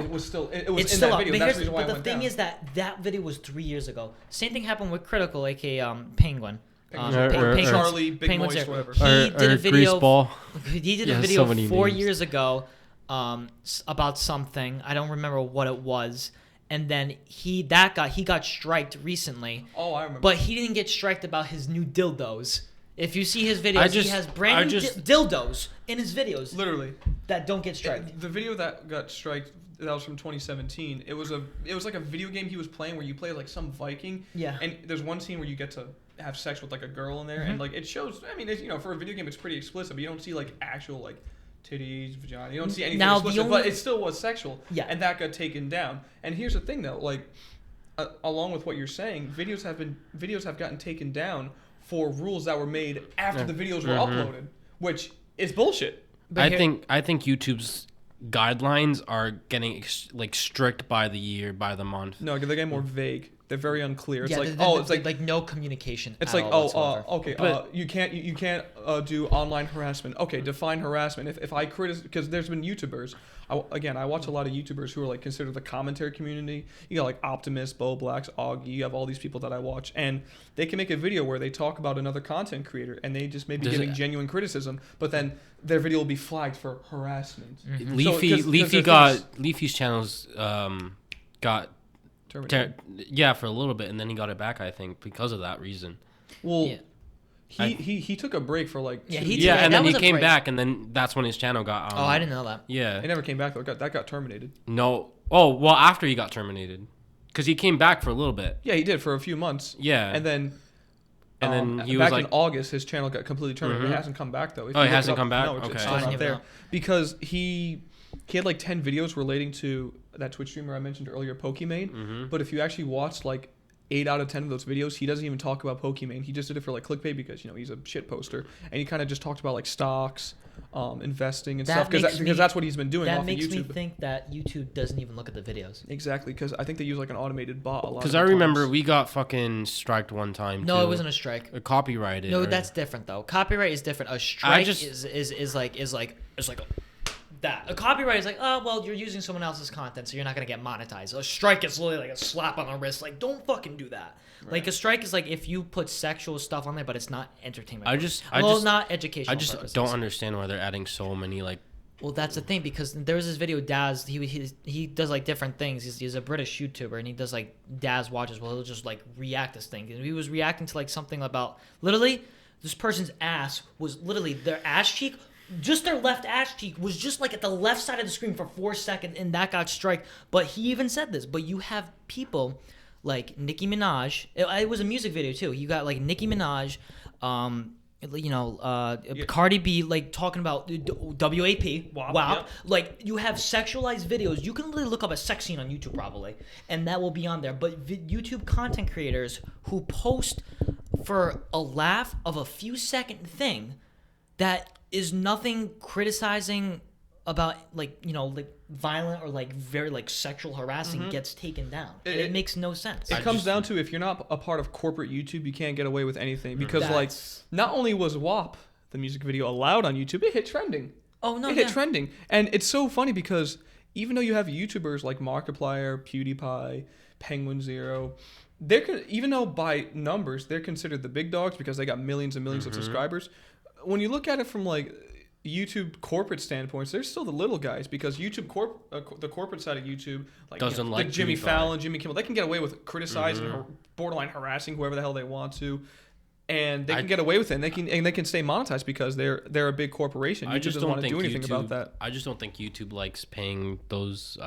was still in that video. That's the reason why it went down. But the thing is that video was 3 years ago. Same thing happened with Critical, aka Penguin. Charlie, Big Moist, whatever. He did a video. Greaseball. He did a video 4 years ago about something. I don't remember what it was. And then he got striked recently. Oh, I remember. But he didn't get striked about his new dildos. If you see his videos, he has brand new dildos in his videos. Literally. That don't get striked. The video that got striked, that was from 2017. It was like a video game he was playing where you play like some Viking. Yeah. And there's one scene where you get to have sex with like a girl in there, and like it shows. I mean, for a video game, it's pretty explicit, but you don't see like actual like titties, vagina. You don't see anything explicit, but it still was sexual. Yeah. And that got taken down. And here's the thing though, like along with what you're saying, videos have gotten taken down for rules that were made after the videos were uploaded. which is bullshit. I think YouTube's guidelines are getting strict by the year, by the month. No, they're getting more vague. They're very unclear. It's it's like no communication. It's at like all okay, But you can't do online harassment. Okay, define harassment. If I criticize, because there's been YouTubers. I watch a lot of YouTubers who are like considered the commentary community. You got like Optimus, Bo Blacks, Augie. You have all these people that I watch, and they can make a video where they talk about another content creator, and they just may be giving genuine criticism, but then their video will be flagged for harassment. Mm-hmm. Leafy's channels got for a little bit, and then he got it back, I think, because of that reason. Well, he took a break for like 2 years. And then he came back, and then that's when his channel got. Oh, I didn't know that. Yeah, it never came back though. That got terminated. No. Oh well, after he got terminated, because he came back for a little bit. Yeah, he did for a few months. Yeah, and then he back was in August, his channel got completely terminated. It hasn't come back though. He hasn't come back. No, it's still not there because he had like 10 videos relating to that Twitch streamer I mentioned earlier, Pokimane. But if you actually watched like 8 out of 10 of those videos, he doesn't even talk about Pokimane. He just did it for like clickbait because he's a shit poster, and he kind of just talked about like stocks, investing and stuff because that's what he's been doing off of YouTube. That makes me think that YouTube doesn't even look at the videos. Exactly, because I think they use like an automated bot a lot. Because I remember we got fucking striked one time. No, it wasn't a strike. A copyrighted. No, that's different though. Copyright is different. A strike is like that. A copyright is like, oh, well, you're using someone else's content, so you're not going to get monetized. A strike is literally like a slap on the wrist. Like, don't fucking do that. Right. Like, a strike is like if you put sexual stuff on there, but it's not entertainment. Not educational. I just purposes. Don't understand why they're adding so many, like. Well, that's the thing, because there was this video, Daz, he does, like, different things. He's a British YouTuber, and he does, like, Daz watches. Well, he'll just, like, react to things. And he was reacting to, like, something about, literally, this person's ass was literally, their ass cheek, just their left ass cheek was just like at the left side of the screen for 4 seconds, and that got strike. But he even said this. But you have people like Nicki Minaj. It was a music video too. You got like Nicki Minaj, Cardi B, like talking about WAP. Wow. Yep. Like you have sexualized videos. You can literally look up a sex scene on YouTube probably, and that will be on there. But YouTube content creators who post for a laugh of a few second thing that is nothing criticizing about like violent or like very like sexual harassing gets taken down. It makes no sense. It comes down to if you're not a part of corporate YouTube, you can't get away with anything because like not only was WAP the music video allowed on YouTube, it hit trending. Oh no, it hit trending, and it's so funny because even though you have YouTubers like Markiplier, PewDiePie, Penguin Zero, even though by numbers they're considered the big dogs because they got millions and millions of subscribers. When you look at it from like YouTube corporate standpoints, they're still the little guys because YouTube the corporate side of YouTube, like doesn't like Jimmy Fallon, Jimmy Kimmel, they can get away with criticizing or borderline harassing whoever the hell they want to, and they can get away with it. And they can stay monetized because they're a big corporation. YouTube doesn't want to do anything about that. I just don't think YouTube likes paying those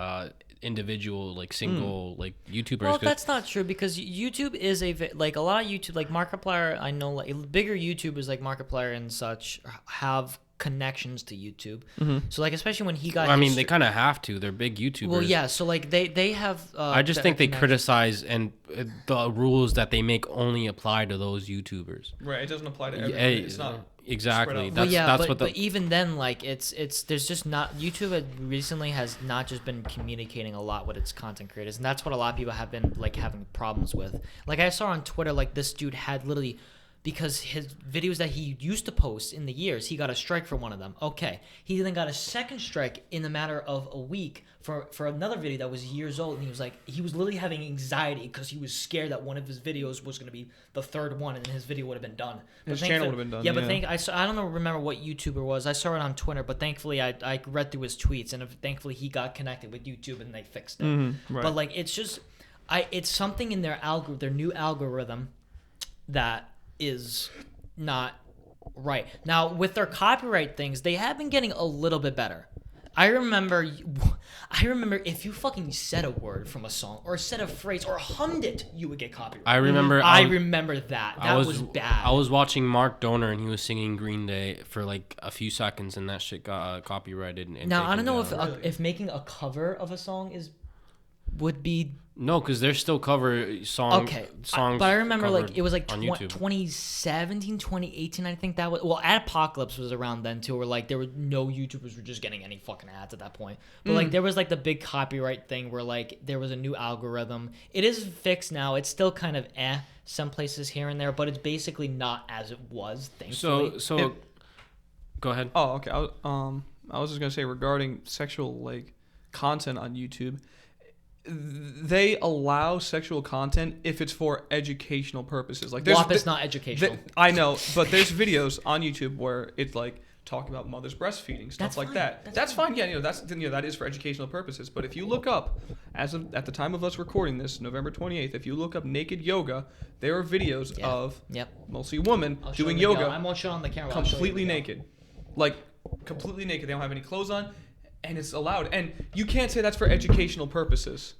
individual like single like YouTubers. Well, that's not true because YouTube is like a lot of YouTube like Markiplier. I know like bigger YouTubers like Markiplier and such have connections to YouTube. So like especially when he got. I mean, they kind of have to. They're big YouTubers. Well, yeah. So like they have. I just think they criticize and the rules that they make only apply to those YouTubers. Right. It doesn't apply to everybody. It's not. Exactly. But even then, like it's there's just not YouTube recently has not just been communicating a lot with its content creators, and that's what a lot of people have been like having problems with. Like I saw on Twitter, like this dude had literally. Because his videos that he used to post in the years, he got a strike for one of them. Okay. He then got a second strike in the matter of a week for another video that was years old. And he was literally having anxiety because he was scared that one of his videos was going to be the third one and then his video would have been done. His channel would have been done. Yeah, but I don't remember what YouTuber was. I saw it on Twitter, but thankfully I read through his tweets and thankfully he got connected with YouTube and they fixed it. Right. But like it's just, it's something in their new algorithm that is not right. Now, with their copyright things, they have been getting a little bit better. I remember if you fucking said a word from a song or said a phrase or hummed it, you would get copyrighted. I remember that. That was bad. I was watching Mark Donner and he was singing Green Day for like a few seconds and that shit got copyrighted. And now, I don't know if making a cover of a song is would be. No, because they're still cover songs. But I remember like it was like on YouTube. 2017, 2018. I think that was. Well, Apocalypse was around then too, where like there were no YouTubers were just getting any fucking ads at that point. But like there was like the big copyright thing where like there was a new algorithm. It is fixed now. It's still kind of some places here and there, but it's basically not as it was. Thankfully. So go ahead. Oh, okay. I was just gonna say regarding sexual like content on YouTube. They allow sexual content if it's for educational purposes. Like WAP is not educational. I know, but there's videos on YouTube where it's like talking about mothers breastfeeding, stuff like that. That's fine. Yeah, that is for educational purposes. But if you look up, at the time of us recording this, November 28th, if you look up naked yoga, there are videos of mostly women doing yoga. I won't show it on the camera. Completely naked, like completely naked. They don't have any clothes on. And it's allowed. And you can't say that's for educational purposes.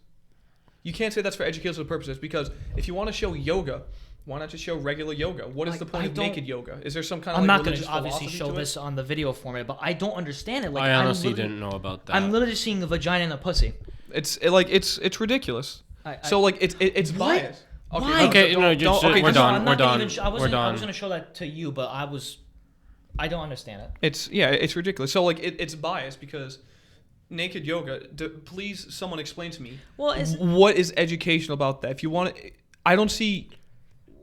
You can't say that's for educational purposes because if you want to show yoga, why not just show regular yoga? What is the point of naked yoga? Is there some kind of I'm like not going to religious obviously show this on the video format, but I don't understand it. Like I honestly didn't know about that. I'm literally seeing a vagina and a pussy. It's ridiculous. So like it's biased. Why? Okay, we're done. We're done. I was going to show that to you, but I don't understand it. It's ridiculous. So like it's biased because naked yoga. Please, someone explain to me. What is educational about that? If you want to, I don't see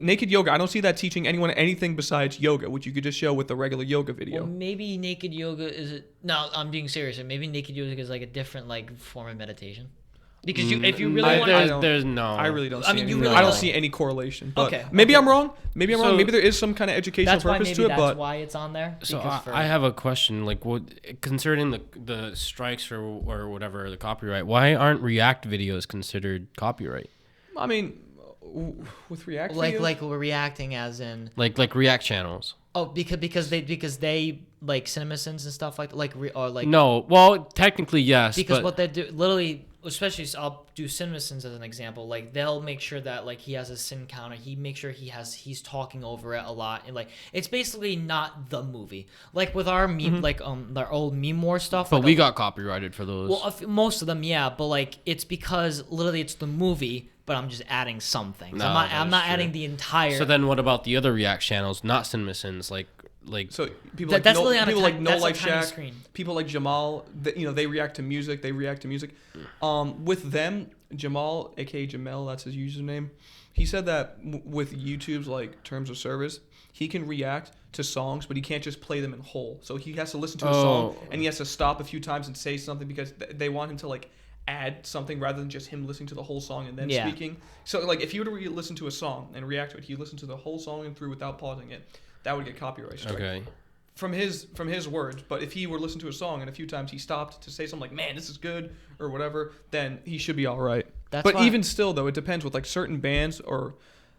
naked yoga. I don't see that teaching anyone anything besides yoga, which you could just show with the regular yoga video. Well, maybe naked yoga no, I'm being serious. Maybe naked yoga is like a different like form of meditation. Because if you really want, I really don't. I don't see any correlation. But maybe I'm wrong. Maybe I'm wrong. Maybe there is some kind of educational purpose to it. That's why it's on there. So I have a question. Like, concerning the strikes or whatever, the copyright. Why aren't React videos considered copyright? I mean, with React, like we're reacting as in like React channels. Oh, because they like CinemaSins and stuff like no. Well, technically yes. Because what they do literally. Especially, I'll do CinemaSins as an example. Like they'll make sure that like he has a sin counter. He makes sure he's talking over it a lot, and like it's basically not the movie. Like with our meme, like our old meme war stuff. But like, we got copyrighted for those. Well, most of them, yeah. But like it's because literally it's the movie, but I'm just adding some things. No, I'm not adding the entire. So then, what about the other React channels, not CinemaSins, like? So people like that's no, really on people a like No that's Life a tiny Shack, screen. people like Jamal, they react to music. With them, Jamal, aka Jamel, that's his username. He said that with YouTube's like terms of service, he can react to songs, but he can't just play them in whole. So he has to listen to a song and he has to stop a few times and say something because they want him to like add something rather than just him listening to the whole song and then speaking. So like if you were to listen to a song and react to it, he listened to the whole song and through without pausing it. That would get copyright strike. Okay. From his words, but if he were to listen to a song and a few times he stopped to say something like, "Man, this is good" or whatever, then he should be all right. But even still, though, it depends with like certain bands or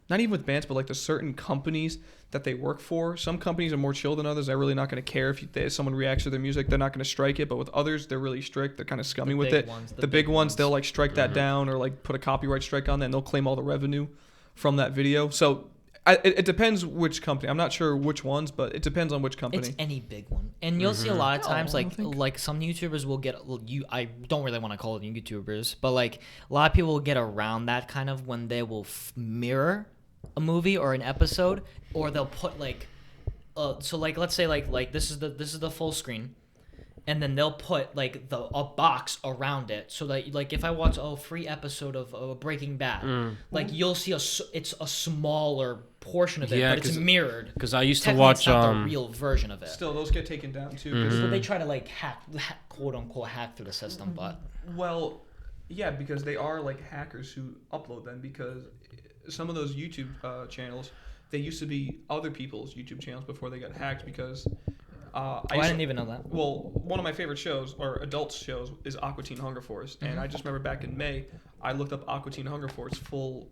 not even with bands, but like the certain companies that they work for. Some companies are more chill than others. They're really not going to care if someone reacts to their music. They're not going to strike it. But with others, they're really strict. They're kind of scummy with it. The big ones, they'll like strike that down or like put a copyright strike on that, and they'll claim all the revenue from that video. So. It depends which company. I'm not sure which ones, but it depends on which company. It's any big one, and you'll see a lot of times like some YouTubers will get I don't really want to call it YouTubers, but like a lot of people will get around that kind of when they will mirror a movie or an episode, or they'll put like so like let's say like this is the full screen. And then they'll put like a box around it, so that like if I watch a free episode of Breaking Bad, like you'll see it's a smaller portion of it, but it's mirrored. Because I used to watch the real version of it. Still, those get taken down too. But they try to like hack quote unquote hack through the system, but yeah, because they are like hackers who upload them. Because some of those YouTube channels, they used to be other people's YouTube channels before they got hacked because. I didn't even know that. Well, one of my favorite shows, or adult shows, is Aqua Teen Hunger Force. And I just remember back in May, I looked up Aqua Teen Hunger Force full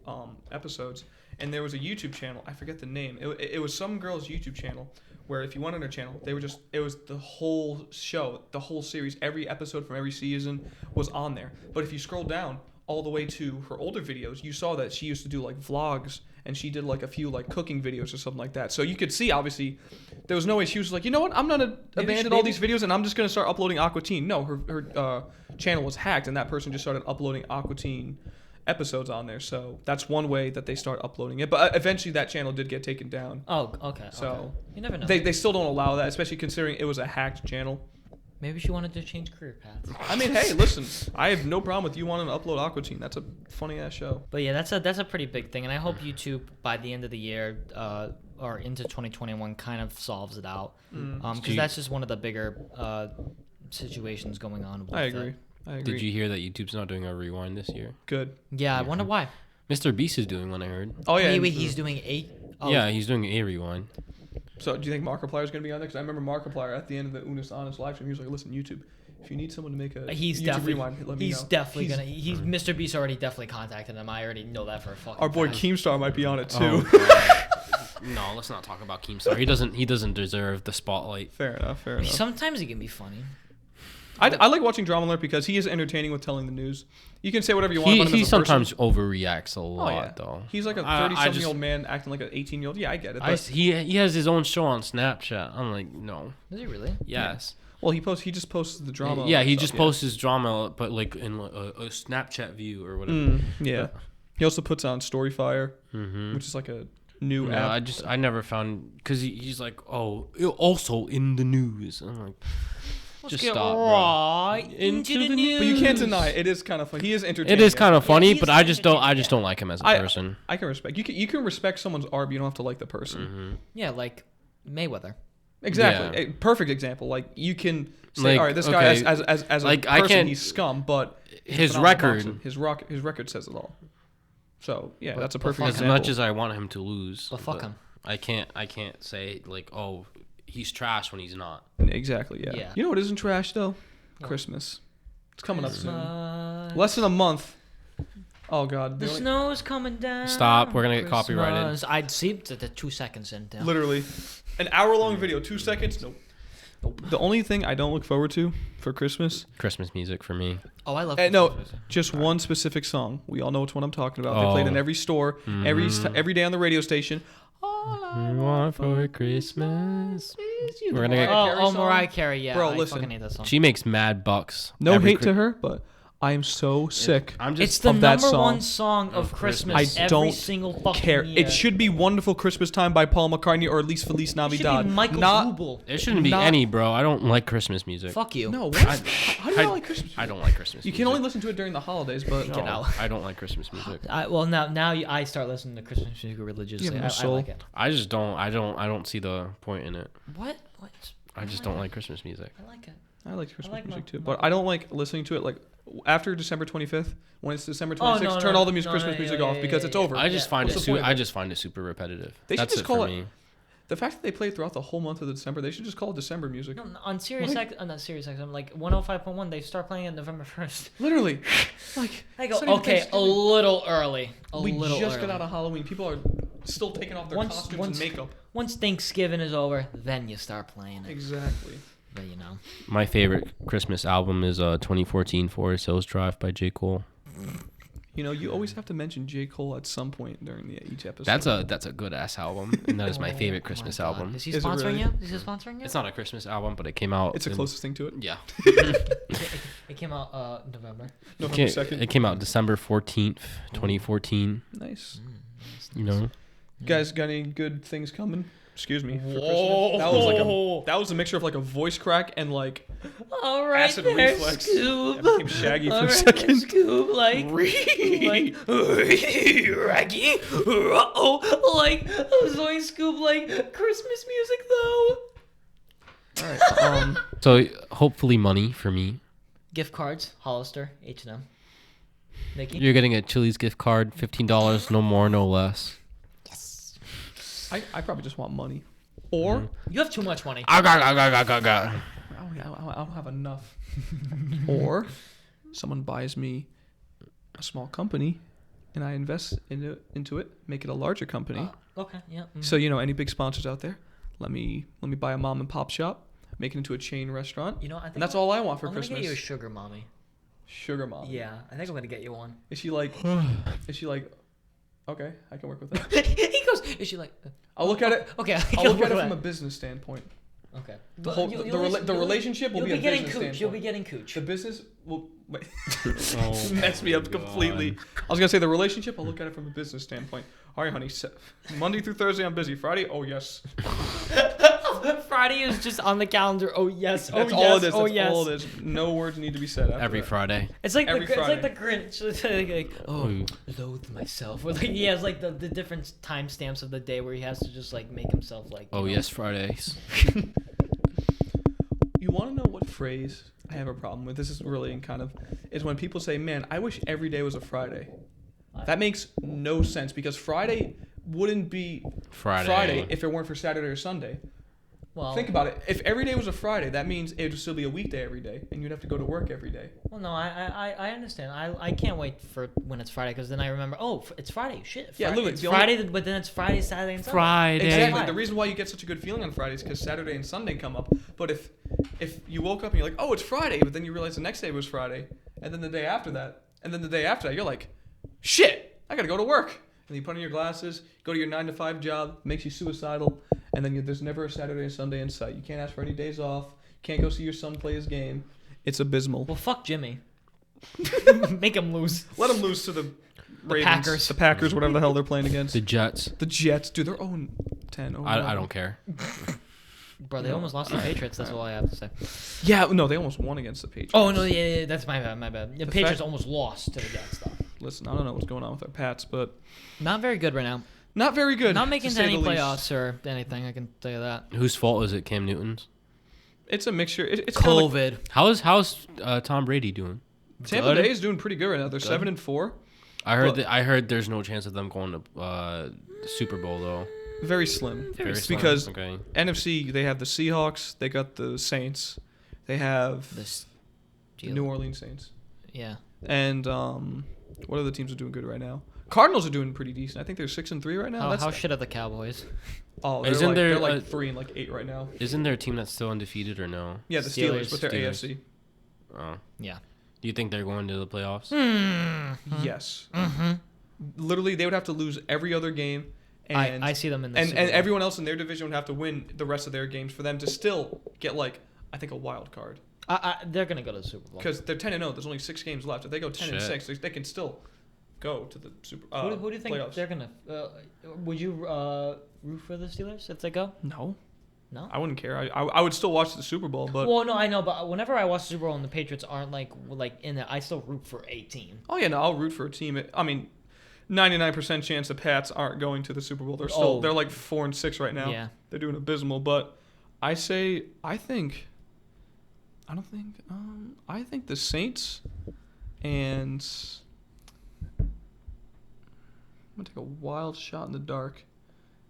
episodes, and there was a YouTube channel. I forget the name. It was some girl's YouTube channel where if you went on her channel, it was the whole show, the whole series, every episode from every season was on there. But if you scroll down, all the way to her older videos, you saw that she used to do like vlogs, and she did like a few like cooking videos or something like that. So you could see, obviously, there was no way she was like, you know what, I'm gonna abandon all these videos and I'm just gonna start uploading Aqua Teen. No, her channel was hacked, and that person just started uploading Aqua Teen episodes on there. So that's one way that they start uploading it. But eventually that channel did get taken down. Oh, okay. So okay. You never know. They still don't allow that, especially considering it was a hacked channel. Maybe she wanted to change career paths. I mean, hey, listen, I have no problem with you wanting to upload Aqua Teen. That's a funny ass show. But yeah, that's a pretty big thing, and I hope YouTube by the end of the year or into 2021 kind of solves it out, because that's just one of the bigger situations going on. With I agree. Did you hear that YouTube's not doing a rewind this year? Good. Yeah, I wonder why. Mr. Beast is doing one, I heard. Oh yeah. Wait, he's doing a. Oh. Yeah, he's doing a rewind. So do you think Markiplier's gonna be on there? Because I remember Markiplier at the end of the Unis Honest live stream, he was like, "Listen, YouTube, if you need someone to make a He's YouTube definitely rewind, let me he's know." definitely gonna. He's Mr. Beast already definitely contacted him. I already know that for a fucking. Our boy fact. Keemstar might be on it too. No, let's not talk about Keemstar. He doesn't deserve the spotlight. Fair enough. Fair enough. Sometimes he can be funny. I like watching Drama Alert because he is entertaining with telling the news. You can say whatever you want about him He as a sometimes person. overreacts a lot, though. He's like a 30-something-year-old man acting like an 18-year-old. Yeah, I get it. But He has his own show on Snapchat. I'm like, no. Is he really? Yes. well, he just posts the drama. Yeah, he stuff, just posts his drama, but like in a Snapchat view or whatever. Yeah. He also puts on Storyfire, which is like a new app. I never found, because he's like, oh, also in the news. And I'm like, just stop, right bro. into the news. But you can't deny it. It is kind of funny. He is entertaining. It is kind of funny, he but is I just don't entertaining, like him as a person. I can respect. You can respect someone's art, but you don't have to like the person. Yeah, like Mayweather. Exactly. Yeah. A perfect example. Like you can say, Like, all right, this guy okay, as a like, person, I can't- he's scum, but he's his phenomenal record- boxer. His record says it all. So yeah, that's a but perfect fuck As example. much as I want him to lose, But fuck him. I can't say like, oh, he's trash when he's not. Exactly. Yeah. Yeah. You know what isn't trash though? What? Christmas. It's coming up soon. Christmas. Less than a month. Oh God. The snow's coming down. Stop, we're gonna get copyrighted. Christmas. I'd see the 2 seconds in. Down. Literally, an hour-long video, 2 seconds. Nope. The only thing I don't look forward to for Christmas, Christmas music for me. Oh, I love. no, Christmas. just one specific song. We all know which one I'm talking about. They played in every store, every day on the radio station. I want for Christmas. We're gonna get. Oh, Mariah Carey. Yeah, Bro, I listen. fucking hate that song. She makes mad bucks. No every hate to her, but I am so sick. I'm It's just. the of that number song. one song of Christmas. I every don't single fucking care. year. It should be "Wonderful Christmas Time" by Paul McCartney, or at least "Feliz It should Navidad." be Michael Not Bublé. It shouldn't be not- any, bro. I don't like Christmas music. Fuck you. no. What? How do you not like Christmas? I don't like Christmas. You can only listen to it during the holidays, but Get out. I don't like Christmas music. Well, now I start listening to Christmas music religiously. You have no I soul. like it. I just don't. I don't see the point in it. What? I just don't like Christmas music. I like it. I like Christmas like music my- too, my- but I don't like listening to it like after December 25th. When it's December Oh, 26th, no, turn no, all the no, Christmas no, music yeah, off yeah, because yeah, it's yeah. over. I just find What's it. the point of I it? just find it super repetitive. They should That's just it call for it- me. The fact that they play it throughout the whole month of December, they should just call it December music. No, on Sirius X, not Sirius X. I'm like 105.1. They start playing it November 1st. Literally, like I go it's not even okay, a Thanksgiving. little early. We little just early. got out of Halloween. People are still taking off their costumes and makeup. Once Thanksgiving is over, then you start playing it. Exactly. But you know. My favorite Christmas album is 2014 Forest Hills Drive by J. Cole. You know, you always have to mention J. Cole at some point during each episode. That's a good ass album, and that is my favorite Christmas God. album. Is he Is it sponsoring really? you? Is he sponsoring you? It's not a Christmas album, but it came out. It's the closest thing to it. Yeah. It came out November. November 2nd. It came out December 14th, 2014. Nice. You know. You guys got any good things coming? Excuse me. For Whoa. Christmas. That was a mixture of like a voice crack and like All right, acid there, reflex. Scoob. I became Shaggy for All a right, second. Scoob, like Raggy, like I was doing Scoob like Christmas music though. All right. So hopefully money for me. Gift cards, Hollister, H&M. Nicky. You're getting a Chili's gift card, $15, no more, no less. I probably just want money, or You have too much money. I got. I don't have enough, or someone buys me a small company, and I invest into it, make it a larger company. Okay, yeah. So any big sponsors out there, let me buy a mom and pop shop, make it into a chain restaurant, You know, I think and that's all I want for I'm gonna Christmas. get you a sugar mommy. Sugar mom. Yeah, I think I'm gonna get you one. Is she like? Okay, I can work with that. He goes, is she like? I'll look at it. Okay, I'll look at it from a business standpoint. Okay. The whole the relationship will be a getting business cooch. standpoint. You'll be getting cooch. The business will wait. Oh Messed me up my completely. God. I was gonna say the relationship. I'll look at it from a business standpoint. All right, honey. Monday through Thursday I'm busy. Friday, oh yes. Friday is just on the calendar. Oh yes. Oh That's yes. all it is. Oh That's yes. all it is. No words need to be said after Every that. Friday. It's like Every it's like the Friday. Grinch. It's like oh, loathe myself. Or like he has like the different timestamps of the day where he has to just like make himself like. Oh yes, Fridays. You want to know what phrase I have a problem with? This is really kind of is when people say, "Man, I wish every day was a Friday." That makes no sense because Friday wouldn't be Friday if it weren't for Saturday or Sunday. Well, Think about it. If every day was a Friday, that means it would still be a weekday every day, and you'd have to go to work every day. Well, no, I understand. I can't wait for when it's Friday because then I remember. Oh, it's Friday. Shit. Yeah, Friday. literally, It's the only- Friday, but then it's Friday, Saturday, and Sunday. Friday. Exactly. Why? The reason why you get such a good feeling on Fridays is because Saturday and Sunday come up. But if you woke up and you're like, oh, it's Friday, but then you realize the next day was Friday, and then the day after that, and then the day after that, you're like, shit, I gotta go to work. And you put on your glasses, go to your 9-to-5 job, makes you suicidal, and then there's never a Saturday and Sunday in sight. You can't ask for any days off. Can't go see your son play his game. It's abysmal. Well, fuck Jimmy. Make him lose. Let them lose to the Ravens, Packers. the Packers, whatever the hell they're playing against. The Jets. The Jets, dude, they're 0-10. I don't care. Bro, they almost lost to the Patriots. That's all I have to say. Yeah, no, they almost won against the Patriots. Oh no, yeah, that's my bad. My bad. The Patriots fact- almost lost to the Jets, though. Listen, I don't know what's going on with our Pats, but Not very good right now. not very good. Not making to it say any the least. playoffs or anything. I can tell you that. Whose fault is it? Cam Newton's. It's a mixture. It's kind of like COVID. How's Tom Brady doing? Tampa Good. Bay is doing pretty good right now. They're Good. 7-4. I heard Well- that. I heard there's no chance of them going to the Super Bowl though. Very slim. Very slim. Because Okay. NFC, they have the Seahawks. They got the Saints. They have This. the New Orleans Saints. Yeah. And what other teams are doing good right now? Cardinals are doing pretty decent. I think they're 6-3 right now. How shit are the Cowboys? Oh, they're Isn't like, there they're like a- 3 and like 8 right now. Isn't there a team that's still undefeated or no? Yeah, the Steelers, Steelers. with their Steelers. AFC. Oh. Yeah. Do you think they're going to the playoffs? Yes. Mm-hmm. Literally, they would have to lose every other game. And I see them in the and Super and Bowl. everyone else in their division would have to win the rest of their games for them to still get like I think a wild card They're gonna go to the Super Bowl. because they're 10-0. There's only 6 games left. If they go 10-6, Shit. they can still go to the Super. Who do you think playoffs. they're gonna? Would you root for the Steelers if they go? No, No. I wouldn't care. I would still watch the Super Bowl, but Well, no, I know, but whenever I watch the Super Bowl and the Patriots aren't like in it, I still root for a team. oh yeah, no, I'll root for a team. I mean, 99% chance the Pats aren't going to the Super Bowl. They're still they're like 4-6 right now. Yeah. They're doing abysmal, but I think the Saints and I'm gonna take a wild shot in the dark,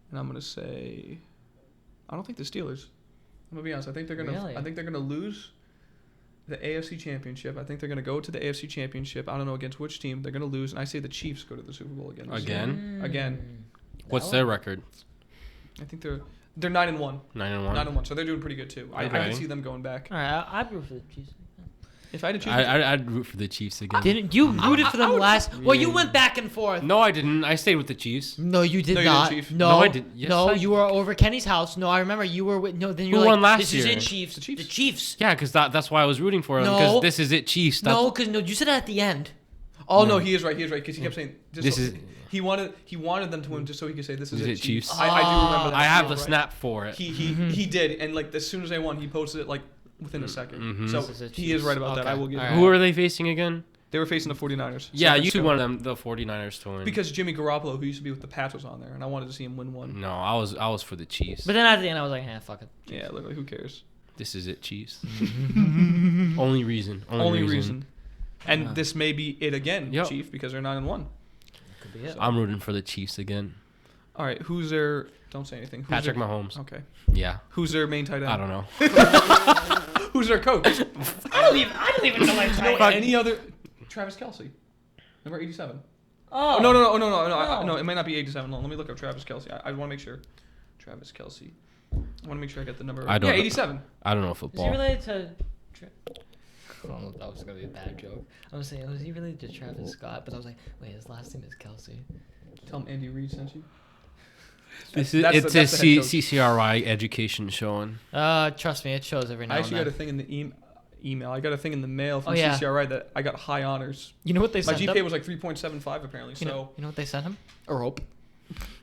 and I'm gonna say I don't think the Steelers. I'm gonna be honest. I think they're gonna lose the AFC Championship. I think they're gonna go to the AFC Championship. I don't know against which team they're gonna lose, and I say the Chiefs go to the Super Bowl again. this year. Again. What's their record? I think they're 9-1. 9-1. 9-1. So they're doing pretty good too. I Okay. can see them going back. All right, I'd root for the Chiefs. If I had to choose, I'd root for the Chiefs again. Didn't you rooted for them last? Well, you Yeah. went back and forth. No, I didn't. I stayed with the Chiefs. No, you did No, you not. didn't, Chief. No, No, I didn't. Yes, no, I you were over Kenny's house. No, I remember you were with. No, then you Who were like, won last "This is year? it, Chiefs." The Chiefs. The Chiefs. Yeah, because that's why I was rooting for them. No. Because this is it, Chiefs. That's, No, because you said it at the end. oh no, he is right. Because he kept saying This is- He wanted them to win just so he could say this is Is it, it Chiefs. Chiefs? I do remember that. I have You're the right. snap for it. He did, and like as soon as they won, he posted it like within a second. Mhm. So This is it, he is Chiefs. right about that. Okay. I will give All him. right. Who are they facing again? They were facing the 49ers. Yeah, San you Francisco. wanted them, the 49ers to win. Because Jimmy Garoppolo, who used to be with the Pats, was on there, and I wanted to see him win one. No, I was for the Chiefs. But then at the end, I was like, fuck it. Yeah, literally, who cares? This is it, Chiefs. Only reason. Only reason. And Yeah. this may be it again, Yep. Chief, because they're 9-1. Could be it. I'm rooting for the Chiefs again. All right, who's their? Don't say anything. Who's Patrick their, Mahomes. Okay. Yeah. Who's their main tight end? I don't know. Who's their coach? I don't even know my title. Any other? Travis Kelce, number 87. Oh, Oh no. No. No, it might not be 87. Hold on, let me look up Travis Kelce. I want to make sure. Travis Kelce. I want to make sure I get the number. I don't Yeah, know. 87. I don't know Is he football. related to? I don't know if that was gonna be a bad joke. I was saying, was he really just Travis Scott? But I was like, wait, his last name is Kelsey. Tell him Andy Reid sent you. It's the a head coach. CCRI education showing. Trust me, it shows every now I and actually then. got a thing in the email. I got a thing in the mail from yeah. CCRI that I got high honors. You know what they My sent GPA him? was like 3.75 apparently. You So know what they sent him? A rope.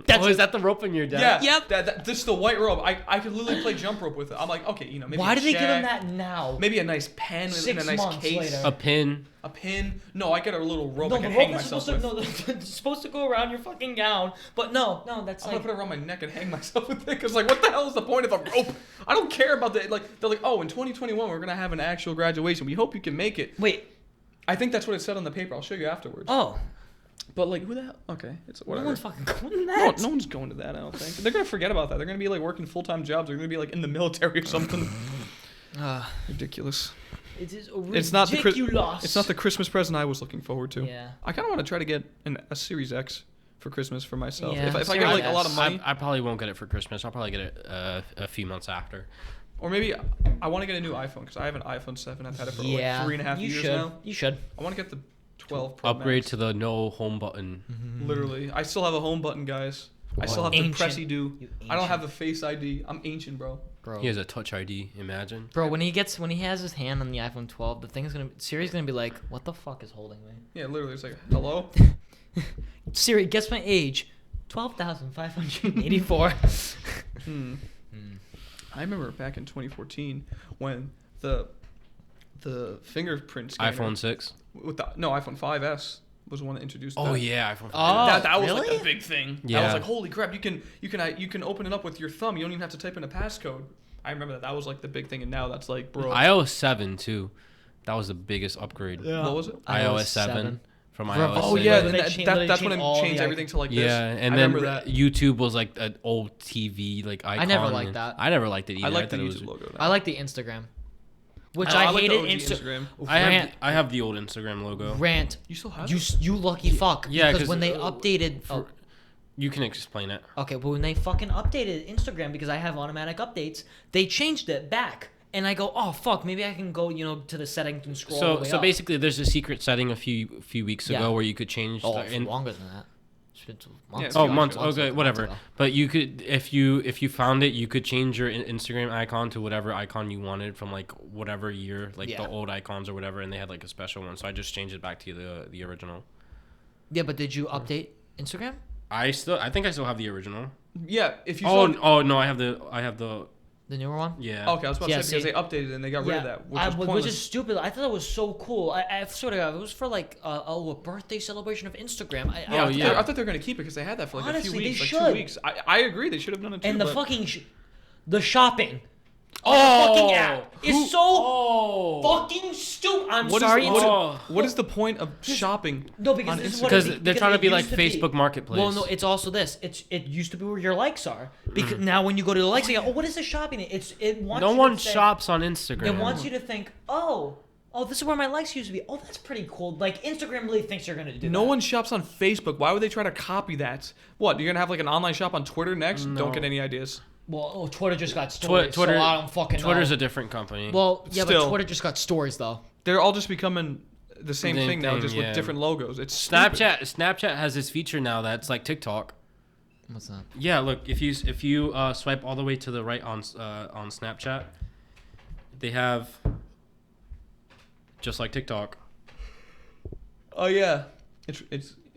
Is that the rope in your desk? yeah, Yep. this is the white rope. I could literally play jump rope with it. I'm like, okay, maybe. Why a did they give him shack, that now? Maybe a nice pen in a nice months case. later. A pin. A pin. No, I got a little rope I No, can the hang rope is myself supposed with. to. No, it's supposed to go around your fucking gown. But no, that's I'm like. gonna put it around my neck and hang myself with it. Cause like, what the hell is the point of a rope? I don't care about that. Like, they're like, oh, in 2021 we're gonna have an actual graduation. We hope you can make it. Wait. I think that's what it said on the paper. I'll show you afterwards. Oh. But like, who the hell? Okay, it's whatever. No one's fucking going to that. No one's going to that. I don't think they're gonna forget about that. They're gonna be like working full-time jobs. They're gonna be like in the military or something. Ridiculous. It is ridiculous. It's not the Christmas present I was looking forward to. Yeah. I kind of want to try to get a Series X for Christmas for myself. Yeah, If I get like a lot of Series money, I probably won't get it for Christmas. I'll probably get it a few months after. or maybe I want to get a new iPhone because I have an iPhone 7. I've had it for like 3.5 years now. You should. I want to get the 12 Pro Upgrade Max. to the no home button. Literally, I still have a home button, guys. I still have the Ancient. pressy do. You I don't ancient. have the Face ID. I'm ancient, bro. Bro. He has a Touch ID. Imagine. Bro, when he has his hand on the iPhone 12, the thing is Siri's gonna be like, what the fuck is holding me? Yeah, literally, it's like, hello. Siri, guess my age. 12,584. I remember back in 2014 when the fingerprint scanner iPhone 6. with the iPhone 5S was the one that introduced Oh that. yeah, iPhone 5. Oh, that was like really? the big thing. Yeah. That was like, holy crap, you can open it up with your thumb. You don't even have to type in a passcode. I remember that. That was like the big thing, and now that's like, bro. iOS 7 too. That was the biggest upgrade. Yeah. What was it? iOS 7 from iOS. Oh 6. yeah, Then then they that's when changed it all changed the everything to like Yeah, this. and I then remember that. YouTube was like an old TV like icon. I never liked and that. I never liked it either. I like the thought it was- YouTube logo. I like the Instagram. Which I I like the hated. OG Instagram. I have the old Instagram logo. Rant. You still have You it? you lucky fuck. Yeah, because 'cause, when they updated. You can explain it. Okay, but when they fucking updated Instagram, because I have automatic updates, they changed it back. And I go, oh fuck, maybe I can go, to the settings and scroll. all the way So up. basically, there's a secret setting a few weeks ago Yeah. where you could change. Oh, the, it's in, longer than that. It's been months. Yeah, oh, few months. months Okay, ago. whatever. Months ago. But you could, if you found it, you could change your Instagram icon to whatever icon you wanted from like whatever year, like Yeah. the old icons or whatever, and they had like a special one. So I just changed it back to the original. Yeah, but did you update Instagram? I think I still have the original. Yeah, if you Oh, saw no, I have the The newer one? yeah. okay, I was about Yeah, to say because see- they updated it and they got rid of that, which is which pointless. is stupid. I thought it was so cool. I sort of, it was for like a birthday celebration of Instagram. Yeah, yeah. I thought they were gonna keep it because they had that for like Honestly, a few they weeks, like should. 2 weeks. I agree, they should have done it too. And the but fucking, the shopping. Oh, The fucking app is so Oh. fucking stupid. I'm what is sorry. what, Oh. what is the point of shopping? No, because on this is Instagram? what Because it, they're trying to it be like used to Facebook Marketplace. Well, no, it's also this. It used to be where your likes are. Because now when you go to the likes, you go, oh, what is this shopping? It wants no you one to think, shops on Instagram. It wants you to think, oh, this is where my likes used to be. Oh, that's pretty cool. Like Instagram really thinks you're gonna do that. No one shops on Facebook. Why would they try to copy that? What, you're gonna have like an online shop on Twitter next? No. Don't get any ideas. Well, Twitter just got stories. Twitter. So I don't fucking Twitter's know. a different company. Well, yeah, Still. but Twitter just got stories though. They're all just becoming the same Same thing now, thing, just yeah. with different logos. It's stupid. Snapchat has this feature now that's like TikTok. What's that? Yeah, look, if you swipe all the way to the right on Snapchat, they have just like TikTok. Oh yeah, it's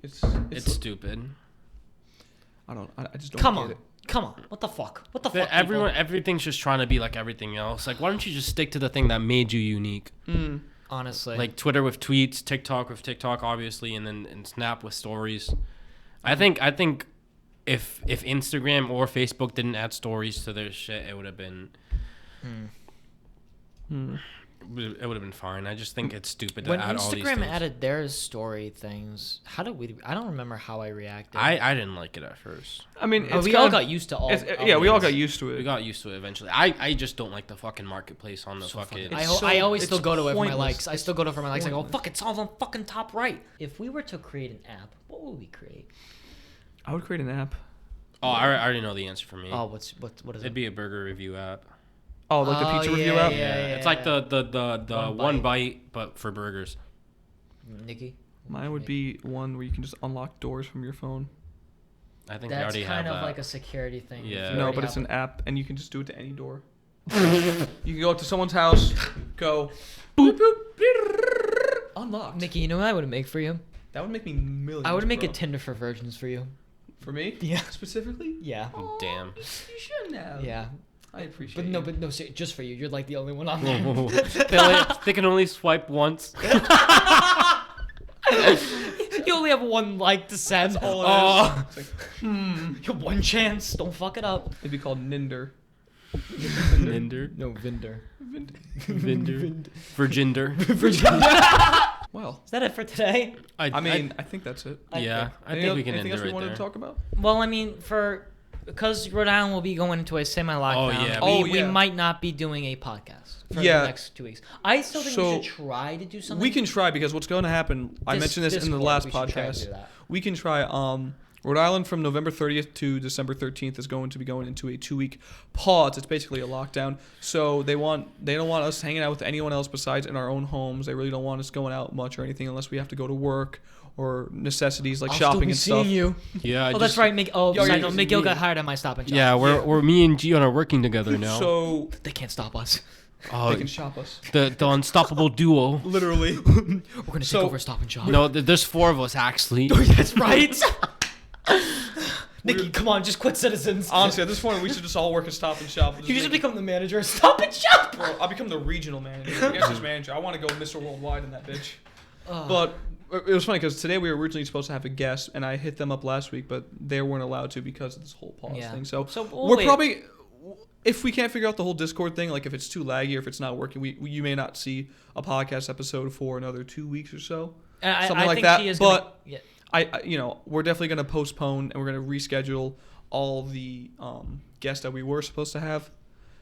It's stupid. I just don't Come get on. it. Come on. What the fuck? What the fuck? Everything's just trying to be like everything else. Like, why don't you just stick to the thing that made you unique? people? Honestly. Like Twitter with tweets, TikTok with TikTok, obviously, and Snap with stories. I think if Instagram or Facebook didn't add stories to their shit, it would have been. It would have been fine. I just think it's stupid to when add all these Instagram things. added their story things, how did we? I don't remember how I reacted. I didn't like it at first. I mean, it's we all kinda- got used to all. yeah, we all got used to We it. got used to it eventually. I just don't like the fucking marketplace on the So fucking. fucking- It's I always it's still go to it for my pointless. likes. I still go to it for my likes. I go, pointless. fuck, it's all on fucking top right. If we were to create an app, what would we create? I would create an app. Oh, I already know the answer for me. Oh, what is it? It'd be a burger review app. Oh, like the pizza review app? Yeah. It's like the One one bite, but for burgers. Nicky? Mine would be one where you can just unlock doors from your phone. I think they That's already kind have of that. like a security thing. Yeah. You No, already but it's have an app, and you can just do it to any door. You can go up to someone's house, go, boop, boop, unlocked. Nicky, you know what I would make for you? That would make me millions. I would make bro. a Tinder for virgins for you. For me? Yeah. Specifically? Yeah. Oh, Damn. You shouldn't have. Yeah. I appreciate But no, just for you. You're like the only one on Whoa, there. whoa, whoa. they can only swipe once. You only have one like to send. All it Oh, is. It's like, you have one chance. Don't fuck it up. it'd be called Ninder. Vinder. No, Vinder. Vinder. Virginder. Well, Is that it for today? I mean, I think that's it. yeah, I think we can end anything it else we right wanted there. to talk about? Well, I mean, because Rhode Island will be going into a semi-lockdown, yeah. we might not be doing a podcast for the next 2 weeks. I still think we should try to do something. We can try because what's going to happen, I mentioned this in the Discord, last we should try to podcast. do that. We can try Rhode Island from November 30th to December 13th is going to be going into a 2-week pause. It's basically a lockdown. So they don't want us hanging out with anyone else besides in our own homes. They really don't want us going out much or anything unless we have to go to work or necessities like shopping and stuff. You. Yeah. That's right. yeah, Miguel got hired at my Stop and Shop. Yeah, we're me and Gion are working together now. So They can't stop us. they can shop us. the unstoppable duo. Literally. We're gonna take So- over Stop and Shop. No, there's 4 of us actually. That's right. Nicky, come on, just quit Citizens. Honestly, at this point, we should just all work at Stop and Shop. You should become the manager of Stop and Shop. Bro, I'll become the regional manager. The Extras manager. I want to go Mr. Worldwide in that bitch. But it was funny because today we were originally supposed to have a guest, and I hit them up last week, but they weren't allowed to because of this whole pause thing. So we'll we're wait. probably, if we can't figure out the whole Discord thing, like if it's too laggy or if it's not working, you may not see a podcast episode for another 2 weeks or so. Something like think that. she is But yeah. we're definitely going to postpone and we're going to reschedule all the guests that we were supposed to have.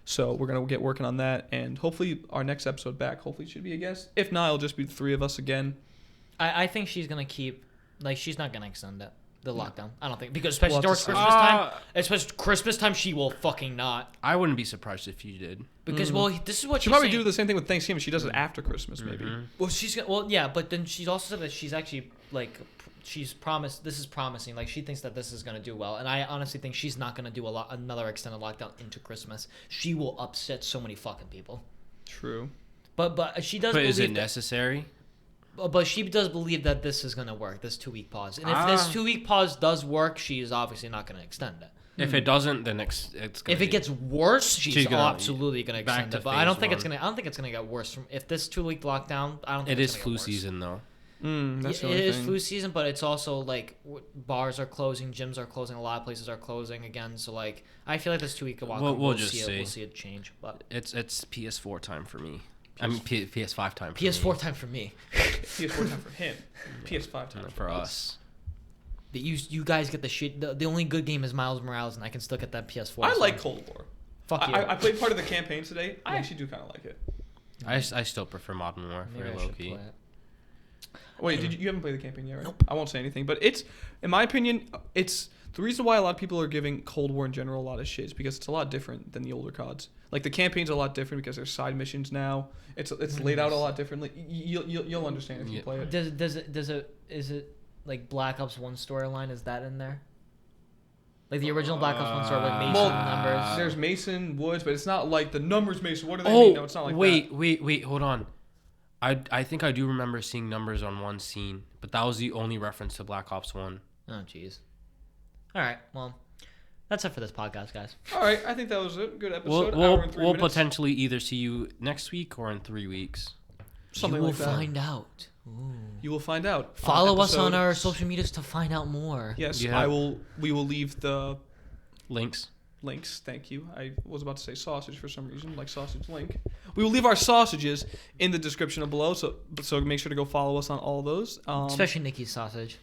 So we're going to get working on that. And hopefully our next episode back, hopefully should be a guest. If not, it'll just be the 3 of us again. I think she's gonna keep, she's not gonna extend it, the lockdown. I don't think, because especially We'll during have to Christmas time, she will fucking not. I wouldn't be surprised if you did. Because this is what She'll she's probably saying. do the same thing with Thanksgiving. She does it after Christmas, maybe. Well, but then she's also said that she's actually she's promised. This is promising. Like she thinks that this is gonna do well, and I honestly think she's not gonna do another extended lockdown into Christmas. She will upset so many fucking people. True. But she does. But believe is it that- necessary? But she does believe that this is gonna work. This 2-week pause, and if this 2-week pause does work, she is obviously not gonna extend it. If it doesn't, then it's gonna If it be- gets worse, she's gonna- absolutely gonna back extend to it. But I don't phase think it's one. gonna. I don't think it's gonna get worse from if this 2-week lockdown. I don't. Think It it's is gonna flu get worse. season though. That's the It only is thing. flu season, but it's also like bars are closing, gyms are closing, a lot of places are closing again. So like, I feel like this 2-week lockdown, We'll just see. We'll see it change. But It's PS4 time for me. I mean PS5 time. For PS4 me. time for me. PS4 time for him. PS5 time for us. That you guys get the shit. The only good game is Miles Morales, and I can still get that PS4. I so- like Cold War. Fuck you. I played part of the campaign today. I actually do kind of like it. I still prefer Modern Maybe Warfare I low should key. play it. Wait, you haven't played the campaign yet, right? Nope. I won't say anything, but it's, in my opinion, it's the reason why a lot of people are giving Cold War in general a lot of shit is because it's a lot different than the older CODs. Like the campaign's a lot different because there's side missions now. It's laid out a lot differently. You'll understand if you play it. Is it like Black Ops 1 storyline? Is that in there? Like the original Black Ops 1 story with Mason numbers. There's Mason Woods, but it's not like the numbers Mason. What do they mean? No, it's not like that. wait, hold on. I think I do remember seeing numbers on one scene, but that was the only reference to Black Ops 1. Oh, jeez. All right, well, that's it for this podcast, guys. All right, I think that was a good episode. We'll Hour and 3 minutes. potentially either see you next week or in 3 weeks. Something you will like that. find out. Ooh. You will find out. Follow us on episode- our social medias to find out more. Yes, Yeah. we will leave the Links. links. Thank you. I was about to say sausage for some reason, like sausage link. We will leave our sausages in the description below, so make sure to go follow us on all those. Especially Nicky's sausage.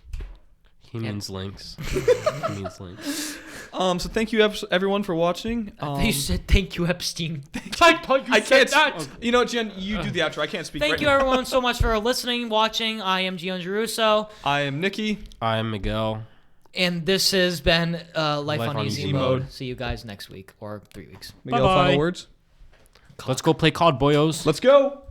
He means links. He means links. So thank you everyone for watching. I thought you said thank you, Epstein. I thought you I said can't. that. You know, Jen, you do the outro. I can't speak. Thank right you, now. everyone, so much for listening, watching. I am Gian Girusso, I am Nicky. I'm Miguel. and this has been Life on Easy Mode. Mode. See you guys next week or 3 weeks. Miguel, Bye-bye. final words. Let's go play COD, boyos. Let's go.